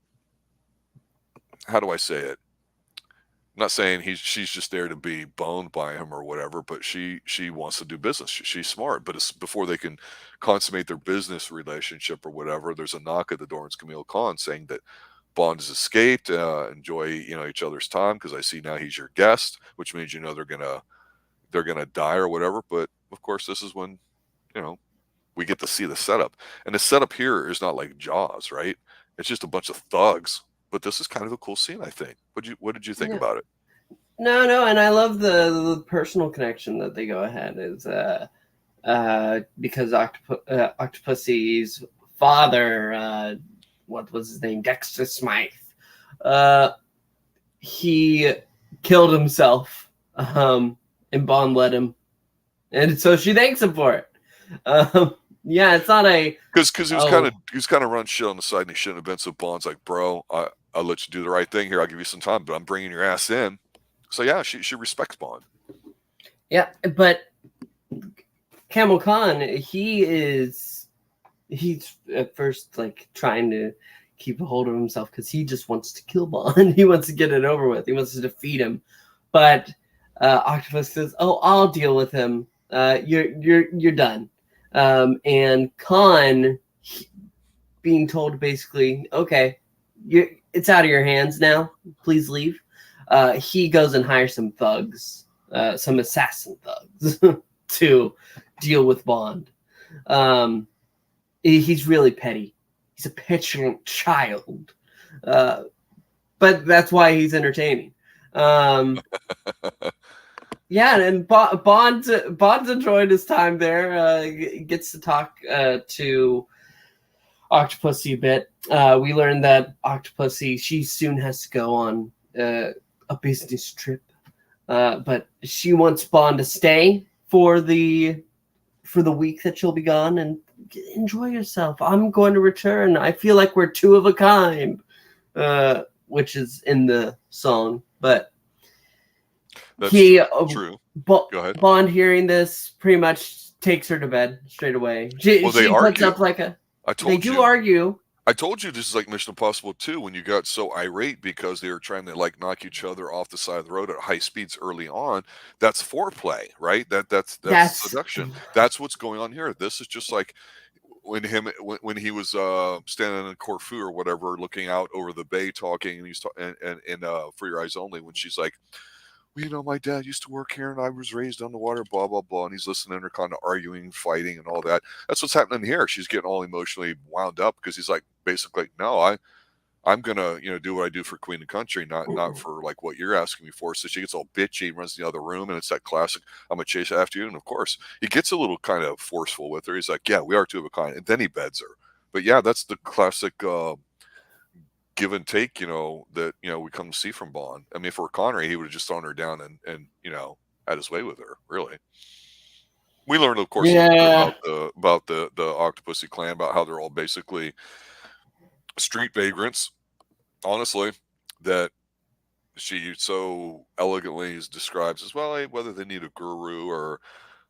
how do I say it? I'm not saying she's just there to be boned by him or whatever, but she wants to do business. She's smart. But it's before they can consummate their business relationship or whatever, there's a knock at the door. It's Camille Khan saying that Bond has escaped. Enjoy, you know, each other's time because I see now he's your guest, which means, you know, they're gonna die or whatever. But of course, this is when, you know, we get to see the setup, and the setup here is not like Jaws, right? It's just a bunch of thugs. But this is kind of a cool scene, I think. What did you think about it? No, and I love the personal connection that they go ahead is because Octopussy's father, what was his name, Dexter Smythe, he killed himself, and Bond let him, and so she thanks him for it. Yeah, it's not a because he was kind of run shit on the side, and he shouldn't have been. So Bond's like, bro, I'll let you do the right thing here. I'll give you some time, but I'm bringing your ass in. So yeah, she respects Bond. Yeah, but Camel Khan, he's at first like trying to keep a hold of himself because he just wants to kill Bond. He wants to get it over with. He wants to defeat him. But Octopus says, "Oh, I'll deal with him. You're done." And Khan being told basically, "Okay, it's out of your hands now. Please leave." He goes and hires some thugs, some assassin thugs, to deal with Bond. He's really petty. He's a petulant child, but that's why he's entertaining. Yeah, and Bond's enjoyed his time there. Gets to talk to Octopussy a bit. We learned that Octopussy, she soon has to go on a business trip, but she wants Bond to stay for the week that she'll be gone and enjoy yourself. I'm going to return. I feel like we're two of a kind, which is in the song. But that's true. Go ahead. Bond, hearing this, pretty much takes her to bed straight away. She puts up like a. They do argue. I told you this is like Mission Impossible 2 when you got so irate because they were trying to like knock each other off the side of the road at high speeds early on. That's foreplay, right? That's seduction. That's what's going on here. This is just like when he was standing in Corfu or whatever, looking out over the bay, talking, and he's and For Your Eyes Only, when she's like, well, you know, my dad used to work here and I was raised on the water, blah, blah, blah. And he's listening to her kind of arguing, fighting and all that. That's what's happening here. She's getting all emotionally wound up because he's like, basically, no, I'm going to, do what I do for Queen and Country, not for like what you're asking me for. So she gets all bitchy, runs to the other room. And it's that classic, I'm going to chase after you. And of course, he gets a little kind of forceful with her. He's like, yeah, we are two of a kind. And then he beds her. But yeah, that's the classic give and take, that, we come to see from Bond. I mean, if it were Connery, he would have just thrown her down and had his way with her, really. We learned, of course, about the Octopussy clan, about how they're all basically street vagrants, honestly, that she so elegantly describes as well, whether they need a guru or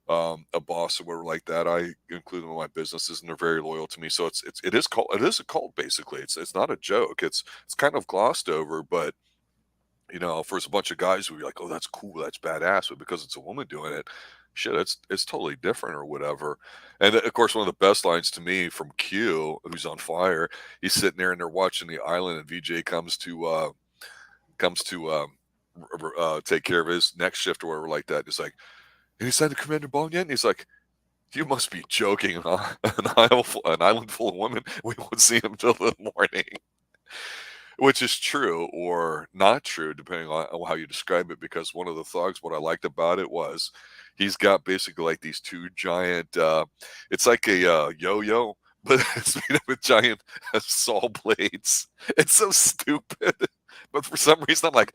a boss or whatever like that. I include them in my businesses, and they're very loyal to me. So it is a cult basically. It's not a joke. It's kind of glossed over, but for a bunch of guys who are like, oh, that's cool, that's badass, but because it's a woman doing it, shit, it's totally different or whatever. And of course, one of the best lines to me from Q, who's on fire, he's sitting there and they're watching the island, and VJ comes to take care of his next shift or whatever like that. It's like, and he signed to Commander Bond yet? And he's like, you must be joking, huh? An island full of women, we won't see him till the morning. Which is true or not true, depending on how you describe it, because one of the thugs, what I liked about it was he's got basically like these two giant, it's like a yo-yo, but it's made up with giant saw blades. It's so stupid. But for some reason, I'm like,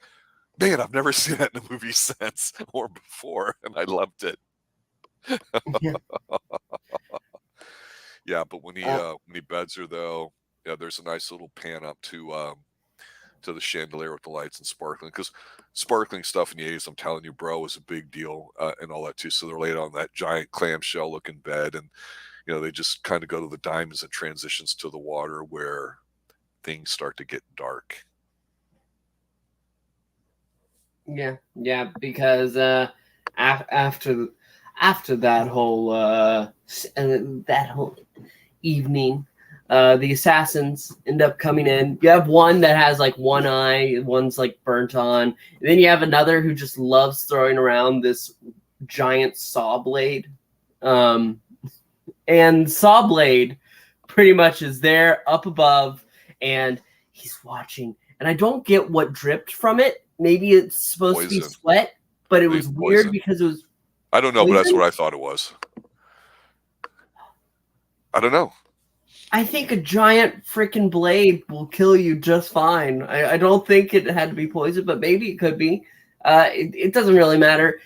man, I've never seen that in a movie since or before, and I loved it. Yeah, but when he beds her, though, there's a nice little pan up to the chandelier with the lights and sparkling, because sparkling stuff in the 80s, I'm telling you, bro, was a big deal and all that too. So they're laid on that giant clamshell looking bed, and they just kind of go to the diamonds and transitions to the water where things start to get dark. Yeah, because after that whole evening, the assassins end up coming in. You have one that has like one eye, one's like burnt on, and then you have another who just loves throwing around this giant saw blade. And saw blade pretty much is there up above, and he's watching. And I don't get what dripped from it. Maybe it's supposed to be sweat, but it was weird because it was. I don't know, but that's what I thought it was. I don't know. I think a giant freaking blade will kill you just fine. I don't think it had to be poison, but maybe it could be. It doesn't really matter.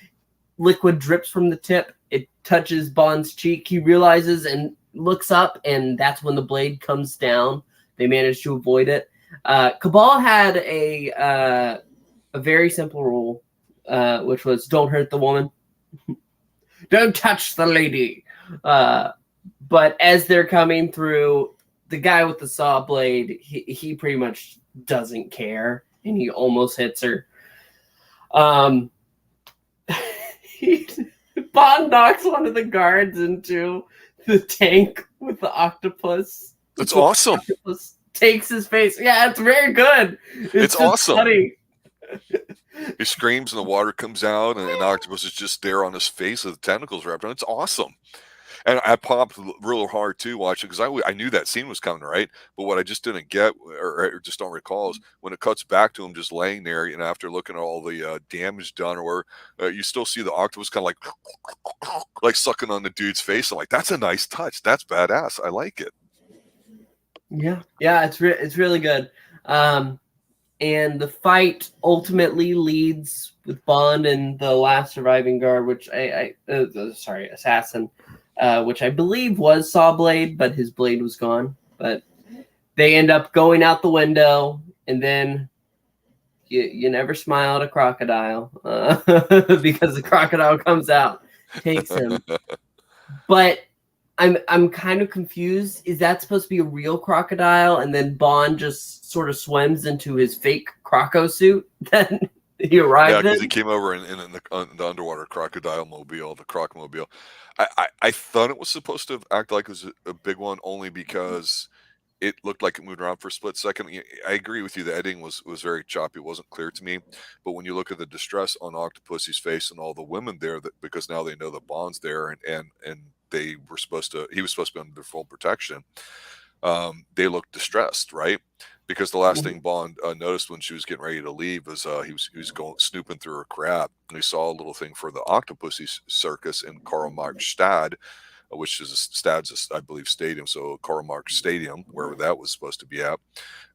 Liquid drips from the tip. It touches Bond's cheek. He realizes and looks up, and that's when the blade comes down. They manage to avoid it. Cabal had a very simple rule, which was don't hurt the woman. Don't touch the lady. But as they're coming through, the guy with the saw blade, he pretty much doesn't care, and he almost hits her. Bond knocks one of the guards into the tank with the octopus. That's awesome. Octopus takes his face. Yeah, it's very good. It's awesome. Funny. He screams and the water comes out, and the octopus is just there on his face with the tentacles wrapped around. It's awesome. And I popped real hard too watching because I knew that scene was coming, right? But what I just didn't get or just don't recall is when it cuts back to him just laying there, after looking at all the damage done, or you still see the octopus kind of like sucking on the dude's face. I'm like, that's a nice touch. That's badass. I like it. Yeah, it's really good. And the fight ultimately leads with Bond and the last surviving guard, which assassin. Which I believe was Sawblade, but his blade was gone. But they end up going out the window, and then you never smile at a crocodile because the crocodile comes out, takes him. But I'm kind of confused. Is that supposed to be a real crocodile, and then Bond just sort of swims into his fake croco suit that he arrived in? Yeah, because he came over in the underwater crocodile mobile, the crocmobile. I thought it was supposed to act like it was a big one only because it looked like it moved around for a split second. I agree with you. The editing was very choppy. It wasn't clear to me. But when you look at the distress on Octopussy's face and all the women there, because now they know that Bond's there and he was supposed to be under their full protection, they looked distressed, right? Because the last thing Bond noticed when she was getting ready to leave was he was going snooping through her crap, and he saw a little thing for the Octopussy circus in Karl Marx Stad, which is Stad's, I believe, stadium. So Karl Marx Stadium, wherever that was supposed to be at,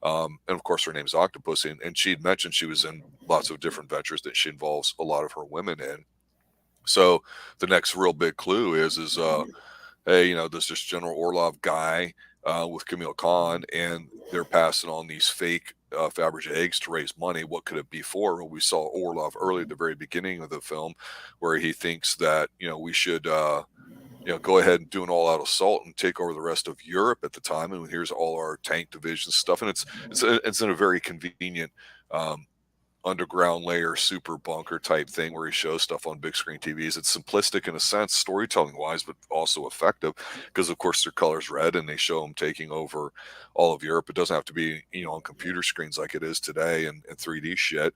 and of course her name's Octopussy, and she'd mentioned she was in lots of different ventures that she involves a lot of her women in. So the next real big clue is hey, there's this General Orlov guy with Camille Khan, and they're passing on these fake Fabergé eggs to raise money. What could it be for? Well, we saw Orlov early at the very beginning of the film, where he thinks that we should go ahead and do an all-out assault and take over the rest of Europe at the time. And here's all our tank division stuff, and it's in a very convenient underground layer super bunker type thing where he shows stuff on big screen TVs. It's simplistic in a sense, storytelling wise, but also effective because of course their color's red and they show them taking over all of Europe. It doesn't have to be on computer screens like it is today and 3D shit.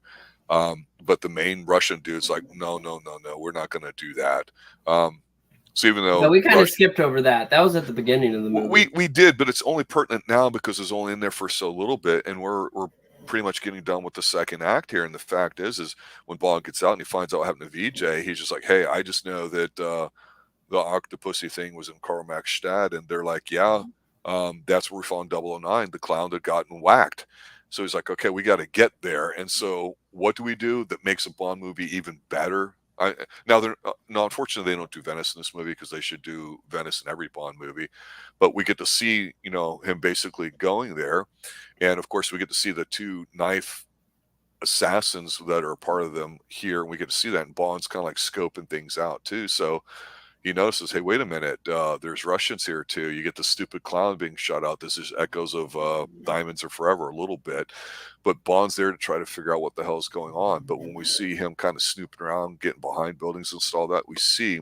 But the main Russian dude's like, no, we're not going to do that. So even though we kind of skipped over that was at the beginning of the movie. We did, but it's only pertinent now because it's only in there for so little bit, and we're pretty much getting done with the second act here. And the fact is when Bond gets out and he finds out what happened to VJ, he's just like, hey, I just know that the Octopussy thing was in Karl Marx Stad, and they're like, yeah, that's where we found 009, the clown that gotten whacked. So he's like, okay, we got to get there. And so what do we do that makes a Bond movie even better? Unfortunately, they don't do Venice in this movie because they should do Venice in every Bond movie. But we get to see, him basically going there. And of course, we get to see the two knife assassins that are part of them here. And we get to see that. And Bond's kind of like scoping things out too. So he notices, hey, wait a minute, there's Russians here too. You get the stupid clown being shot out. This is echoes of Diamonds Are Forever a little bit. But Bond's there to try to figure out what the hell is going on. But when we see him kind of snooping around, getting behind buildings and all that, we see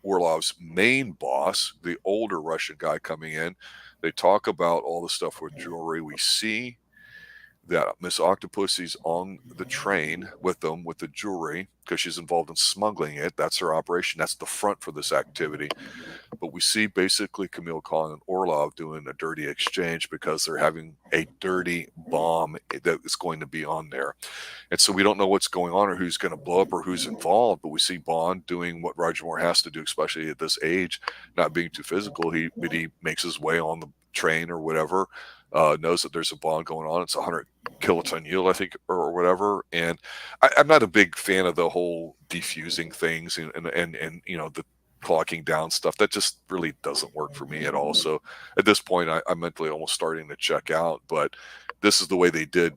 Orlov's main boss, the older Russian guy, coming in. They talk about all the stuff with jewelry. We see that Miss Octopussy's on the train with them with the jewelry because she's involved in smuggling it. That's her operation. That's the front for this activity. But we see basically Camille Khan and Orlov doing a dirty exchange because they're having a dirty bomb that is going to be on there. And so we don't know what's going on or who's going to blow up or who's involved, but we see Bond doing what Roger Moore has to do, especially at this age, not being too physical. He makes his way on train or whatever, knows that there's a Bond going on. It's 100 kiloton yield, I think, or whatever. And I'm not a big fan of the whole defusing things and you know, the clocking down stuff. That just really doesn't work for me at all. So at this point, I'm mentally almost starting to check out. But this is the way they did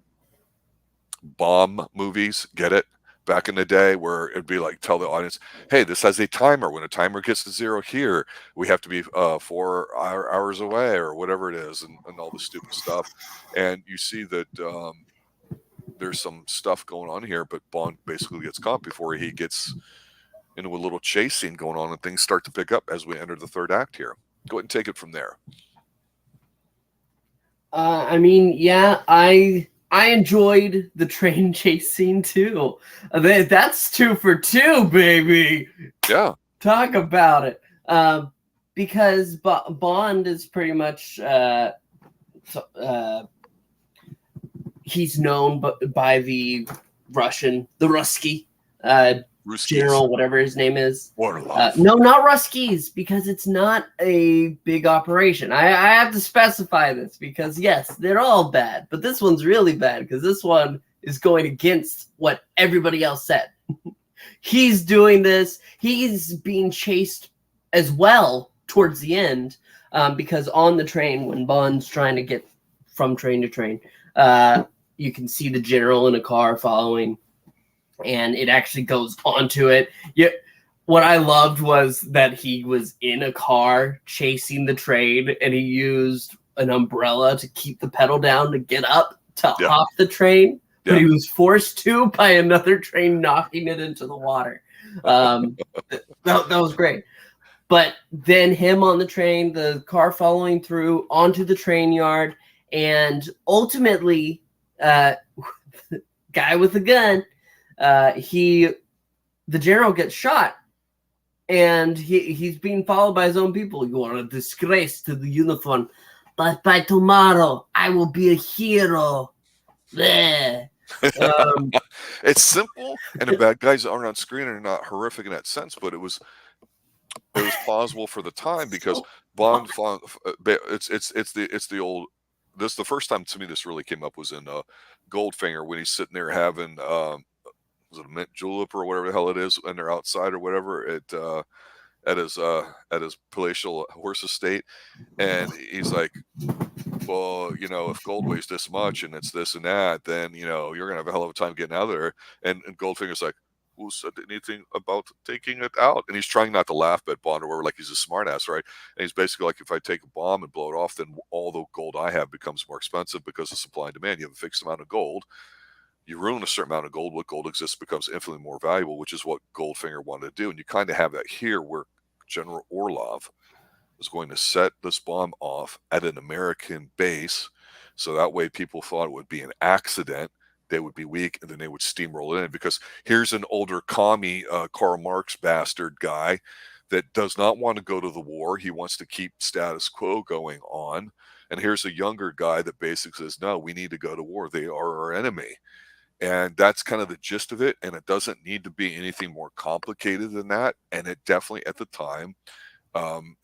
bomb movies. Get it? Back in the day, where it'd be like, tell the audience, hey, this has a timer. When a timer gets to 0 here, we have to be 4 hours away, or whatever it is, and all the stupid stuff. And you see that there's some stuff going on here, but Bond basically gets caught before he gets into a little chase scene going on, and things start to pick up as we enter the third act here. Go ahead and take it from there. I mean, yeah, I enjoyed the train chase scene too. That's 2 for 2, baby. Yeah. Talk about it. Because Bond is pretty much he's known by the Ruski general, whatever his name is. No, not Ruskies, because it's not a big operation. I have to specify this because, yes, they're all bad, but this one's really bad because this one is going against what everybody else said. He's doing this. He's being chased as well towards the end because on the train, when Bond's trying to get from train to train, you can see the general in a car following, and it actually goes onto it. Yeah, what I loved was that he was in a car chasing the train, and he used an umbrella to keep the pedal down to get up to hop the train, but he was forced to by another train knocking it into the water. That was great. But then him on the train, the car following through onto the train yard, and ultimately, guy with a gun, the general gets shot, and he's being followed by his own people. You are a disgrace to the uniform, but by tomorrow I will be a hero. It's simple, and the bad guys aren't on screen and are not horrific in that sense, but it was plausible for the time because Bond. It's the old. This the first time to me this really came up was in Goldfinger, when he's sitting there having was it a mint julep or whatever the hell it is, and they're outside or whatever at his palatial horse estate, and he's like, well, you know, if gold weighs this much and it's this and that, then, you know, you're gonna have a hell of a time getting out of there. And Goldfinger's like, who said anything about taking it out? And he's trying not to laugh at Bond or whatever, like he's a smartass, right? And he's basically like, if I take a bomb and blow it off, then all the gold I have becomes more expensive because of supply and demand. You have a fixed amount of gold. You ruin a certain amount of gold. What gold exists becomes infinitely more valuable, which is what Goldfinger wanted to do. And you kind of have that here, where General Orlov was going to set this bomb off at an American base, so that way people thought it would be an accident. They would be weak, and then they would steamroll in, because here's an older commie, Karl Marx bastard guy that does not want to go to the war. He wants to keep status quo going on. And here's a younger guy that basically says, no, we need to go to war. They are our enemy. And that's kind of the gist of it. And it doesn't need to be anything more complicated than that. And it definitely at the time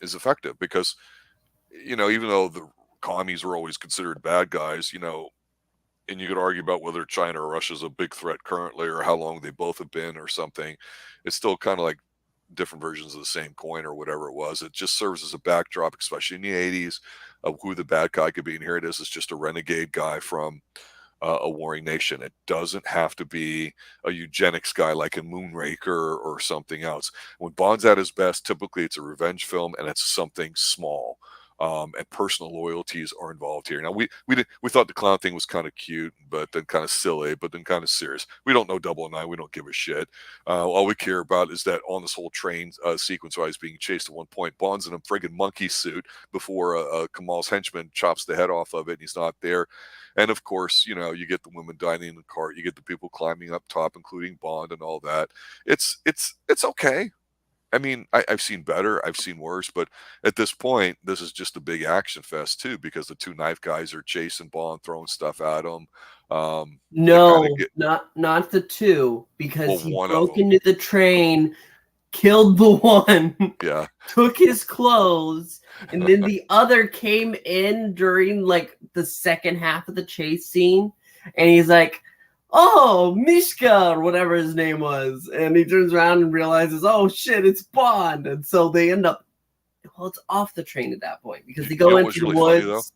is effective, because, you know, even though the commies were always considered bad guys, you know, and you could argue about whether China or Russia is a big threat currently, or how long they both have been or something, it's still kind of like different versions of the same coin or whatever it was. It just serves as a backdrop, especially in the 80s, of who the bad guy could be. And here it is, it's just a renegade guy from a warring nation. It doesn't have to be a eugenics guy like in Moonraker or something else. When Bond's at his best, typically it's a revenge film, and it's something small. And personal loyalties are involved here. Now we thought the clown thing was kind of cute, but then kind of silly, but then kind of serious. We don't know 009. We don't give a shit. All we care about is that on this whole train sequence, while he's being chased at one point, Bond's in a friggin' monkey suit before Kamal's henchman chops the head off of it, and he's not there. And of course, you know, you get the women dining in the cart, you get the people climbing up top, including Bond and all that. It's okay. I mean, I've seen better, I've seen worse, but at this point, this is just a big action fest too, because the two knife guys are chasing Bond, throwing stuff at him. No, not the two, because he broke into the train killed the one, Yeah. took his clothes, and then the other came in during like the second half of the chase scene, and he's like, "Oh, Mishka," or whatever his name was, and he turns around and realizes, "Oh shit, it's Bond," and so they end up. Well, it's off the train at that point because they go into the woods.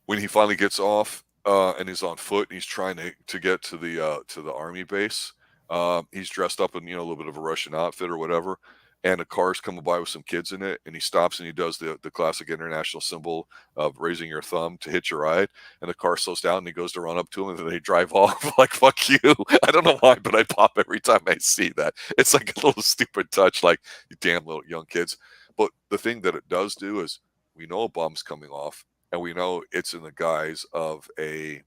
When he finally gets off and he's on foot and he's trying to get to the army base, he's dressed up in a little bit of a Russian outfit or whatever, and a car's coming by with some kids in it, and he stops and he does the classic international symbol of raising your thumb to hit your ride, and the car slows down and he goes to run up to him and then they drive off like fuck you. I don't know why, but I pop every time I see that. It's like a little stupid touch, like you damn little young kids. But the thing that it does do is we know a bomb's coming off, and we know it's in the guise of a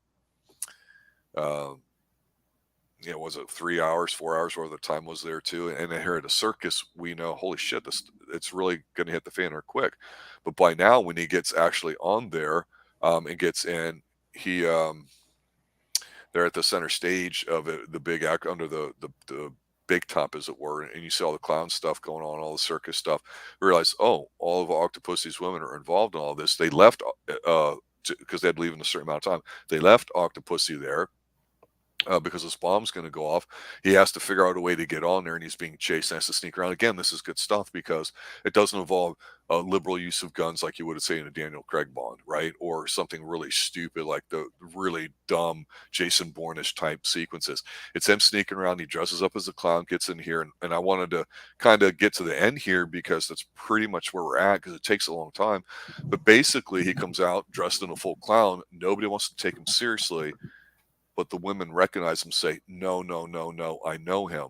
was it 3 hours, 4 hours, whatever the time was there too. And then here at a circus, we know, holy shit, it's really going to hit the fan or quick. But by now, when he gets actually on there and gets in, they're at the center stage of it, the big act under the big top, as it were, and you see all the clown stuff going on, all the circus stuff. Realize, oh, all of Octopussy's women are involved in all this. They left because they had to leave in a certain amount of time. They left Octopussy there. Because this bomb's going to go off. He has to figure out a way to get on there, and he's being chased and has to sneak around. Again, this is good stuff because it doesn't involve a liberal use of guns like you would say in a Daniel Craig Bond, right? Or something really stupid like the really dumb Jason Bourne-ish type sequences. It's him sneaking around. He dresses up as a clown, gets in here, and I wanted to kind of get to the end here because that's pretty much where we're at because it takes a long time. But basically, he comes out dressed in a full clown. Nobody wants to take him seriously. But the women recognize him, say, no, no, no, no, I know him.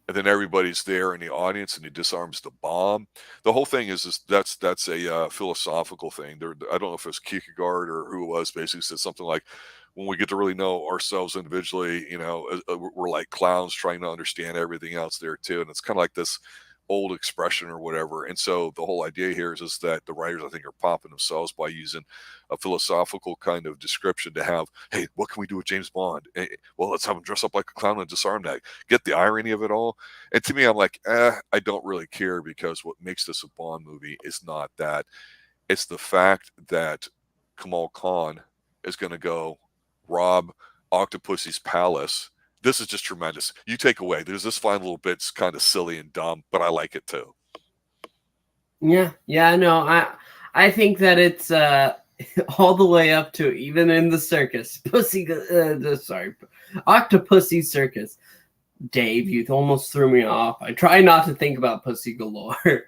And then everybody's there in the audience, and he disarms the bomb. The whole thing is that's a philosophical thing. I don't know if it was Kierkegaard or who it was, basically said something like, when we get to really know ourselves individually, we're like clowns trying to understand everything else there too. And it's kind of like this old expression or whatever. And so the whole idea here is that the writers, I think, are popping themselves by using a philosophical kind of description to have, hey, what can we do with James Bond? Well, let's have him dress up like a clown and disarm that. Get the irony of it all. And to me, I'm like, I don't really care because what makes this a Bond movie is not that. It's the fact that Kamal Khan is going to go rob Octopussy's palace. This is just tremendous. You take away. There's this fine little bit's kind of silly and dumb, but I like it too. Yeah, no, I think that it's all the way up to even in the circus, Octopussy circus. Dave, you almost threw me off. I try not to think about pussy galore.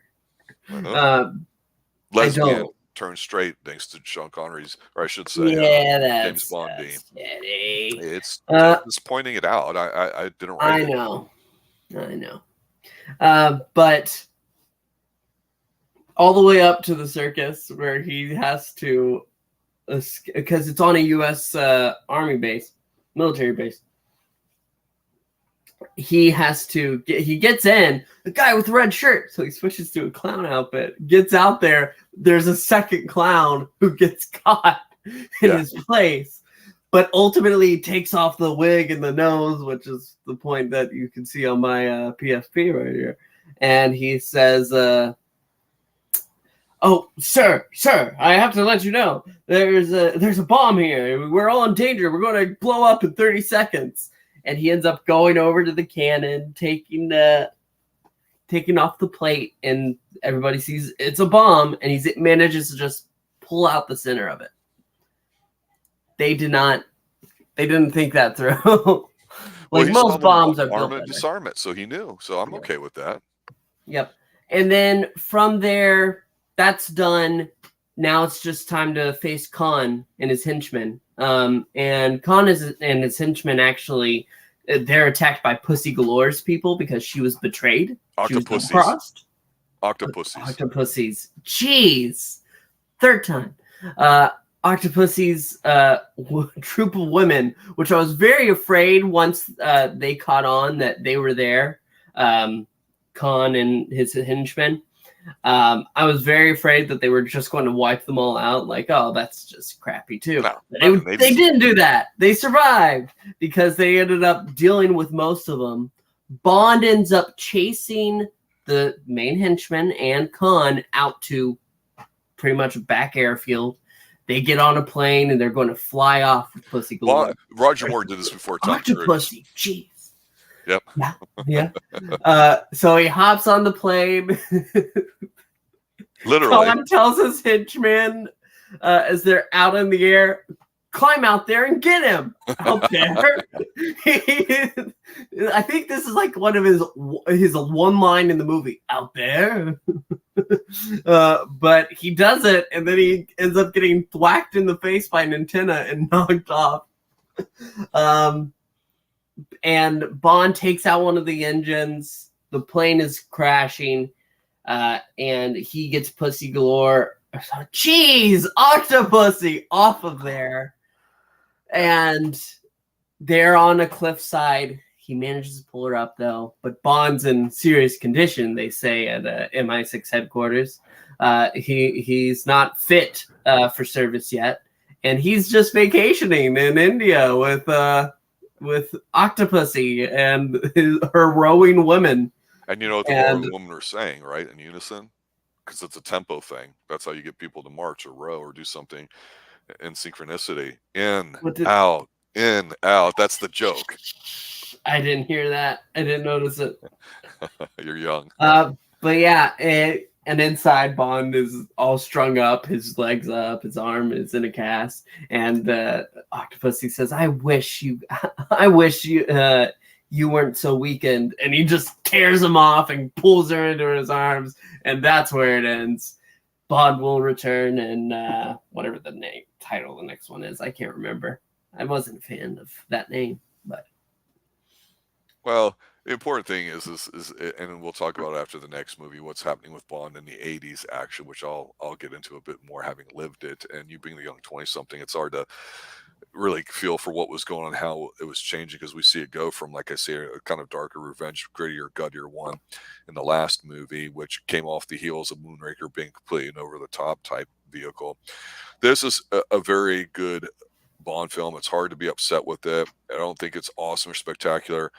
Lesbian turned straight thanks to Sean Connery's, or I should say, James Bond. It's just pointing it out. I didn't write it. I know. But all the way up to the circus where he has to, because it's on a U.S. Army base, military base. He has to he gets in, the guy with the red shirt, so he switches to a clown outfit, gets out there. There's a second clown who gets caught in his place, but ultimately he takes off the wig and the nose, which is the point that you can see on my PSP right here. And he says, oh, sir, I have to let you know, there's a bomb here. We're all in danger. We're going to blow up in 30 seconds. And he ends up going over to the cannon, taking off the plate, and everybody sees it's a bomb, and he manages to just pull out the center of it. They didn't think that through. Like most bombs are built and disarm it, so he knew. So I'm okay with that. Yep. And then from there, that's done. Now it's just time to face Khan and his henchmen. And Khan and his henchmen actually, they're attacked by Pussy Galore's people because she was betrayed. Octopussies. Jeez. Third time. Octopussy's troop of women, which I was very afraid once they caught on that they were there. Khan and his henchmen. I was very afraid that they were just going to wipe them all out. Like, oh, that's just crappy too. No, they didn't do that. They survived because they ended up dealing with most of them. Bond ends up chasing the main henchman and Khan out to pretty much a back airfield. They get on a plane and they're going to fly off with Pussy Galore. Roger Moore did this before Tom Cruise. Octopussy, jeez. Yep. Yeah. So he hops on the plane. Literally. Khan tells his henchman as they're out in the air, climb out there and get him out there. I think this is like one of his one line in the movie, out there. But he does it, and then he ends up getting thwacked in the face by an antenna and knocked off. And Bond takes out one of the engines. The plane is crashing, and he gets Pussy Galore. Jeez, Octopussy off of there. And they're on a cliffside. He manages to pull her up, though. But Bond's in serious condition, they say, at MI6 headquarters. He's not fit for service yet. And he's just vacationing in India with Octopussy and her rowing women. And you know what the rowing women are saying, right? In unison? Because it's a tempo thing. That's how you get people to march or row or do something in synchronicity. In, out, in, out. That's the joke. I didn't hear that. I didn't notice it. You're young. But yeah, and inside Bond is all strung up, his legs up, his arm is in a cast, and Octopussy says, "I wish you weren't so weakened," and he just tears him off and pulls her into his arms, and that's where it ends. Bond will return, and whatever the title the next one is, I can't remember. I wasn't a fan of that name, but well. The important thing is, and we'll talk about after the next movie, what's happening with Bond in the 80s action, which I'll get into a bit more having lived it. And you being the young 20-something, it's hard to really feel for what was going on, how it was changing, because we see it go from, like I say, a kind of darker revenge, grittier, guttier one in the last movie, which came off the heels of Moonraker being completely an over-the-top type vehicle. This is a very good Bond film. It's hard to be upset with it. I don't think it's awesome or spectacular,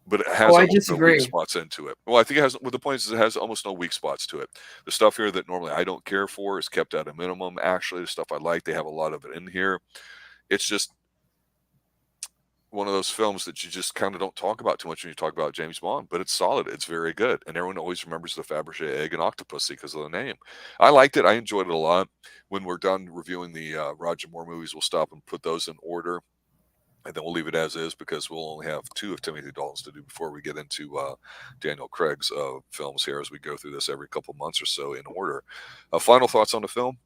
but it has almost no weak spots into it. Well, I think it has. What the point is, it has almost no weak spots to it. The stuff here that normally I don't care for is kept at a minimum. Actually, the stuff I like, they have a lot of it in here. It's just one of those films that you just kind of don't talk about too much when you talk about James Bond, but it's solid. It's very good. And everyone always remembers the Fabergé egg and Octopussy because of the name. I liked it. I enjoyed it a lot. When we're done reviewing the Roger Moore movies, we'll stop and put those in order. And then we'll leave it as is because we'll only have 2 of Timothy Dalton's to do before we get into Daniel Craig's films here as we go through this every couple months or so in order. Final thoughts on the film?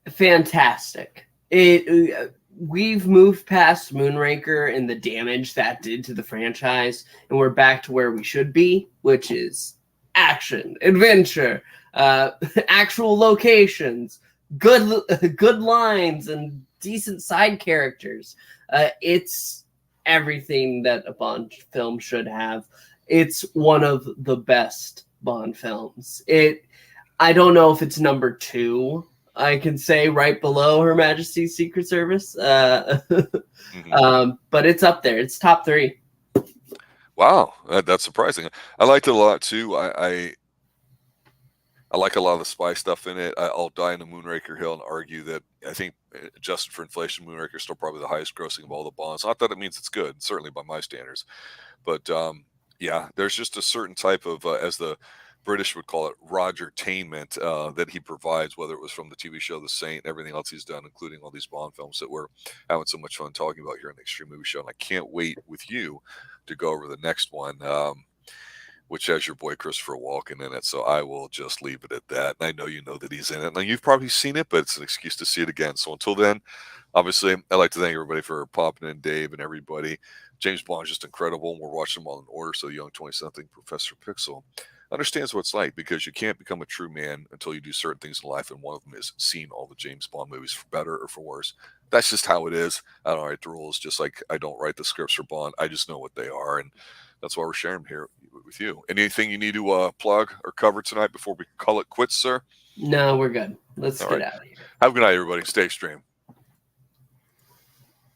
Fantastic. We've moved past Moonraker and the damage that did to the franchise, and we're back to where we should be, which is action, adventure, actual locations, good lines, and decent side characters. It's everything that a Bond film should have. It's one of the best Bond films. I don't know if it's number 2. I can say right below Her Majesty's Secret Service, but it's up there. It's top 3. Wow, that's surprising. I liked it a lot too. I like a lot of the spy stuff in it. I'll die in the Moonraker Hill and argue that I think, adjusted for inflation, Moonraker is still probably the highest grossing of all the Bonds. Not that it means it's good, certainly by my standards. But yeah, there's just a certain type of, as the British would call it, Roger-tainment that he provides, whether it was from the TV show The Saint, everything else he's done, including all these Bond films that we're having so much fun talking about here in the Xtreme Movie Show. And I can't wait with you to go over the next one. Which has your boy Christopher Walken in it, so I will just leave it at that. And I know you know that he's in it. Now, you've probably seen it, but it's an excuse to see it again. So until then, obviously, I'd like to thank everybody for popping in, Dave and everybody. James Bond is just incredible, and we're watching them all in order, so young 20-something Professor Pixel understands what it's like, because you can't become a true man until you do certain things in life, and one of them is seeing all the James Bond movies, for better or for worse. That's just how it is. I don't write the rules, just like I don't write the scripts for Bond. I just know what they are, and that's why we're sharing them here with you. Anything you need to plug or cover tonight before we call it quits, sir? No, we're good. Let's get out of here. Have a good night, everybody. Stay extreme.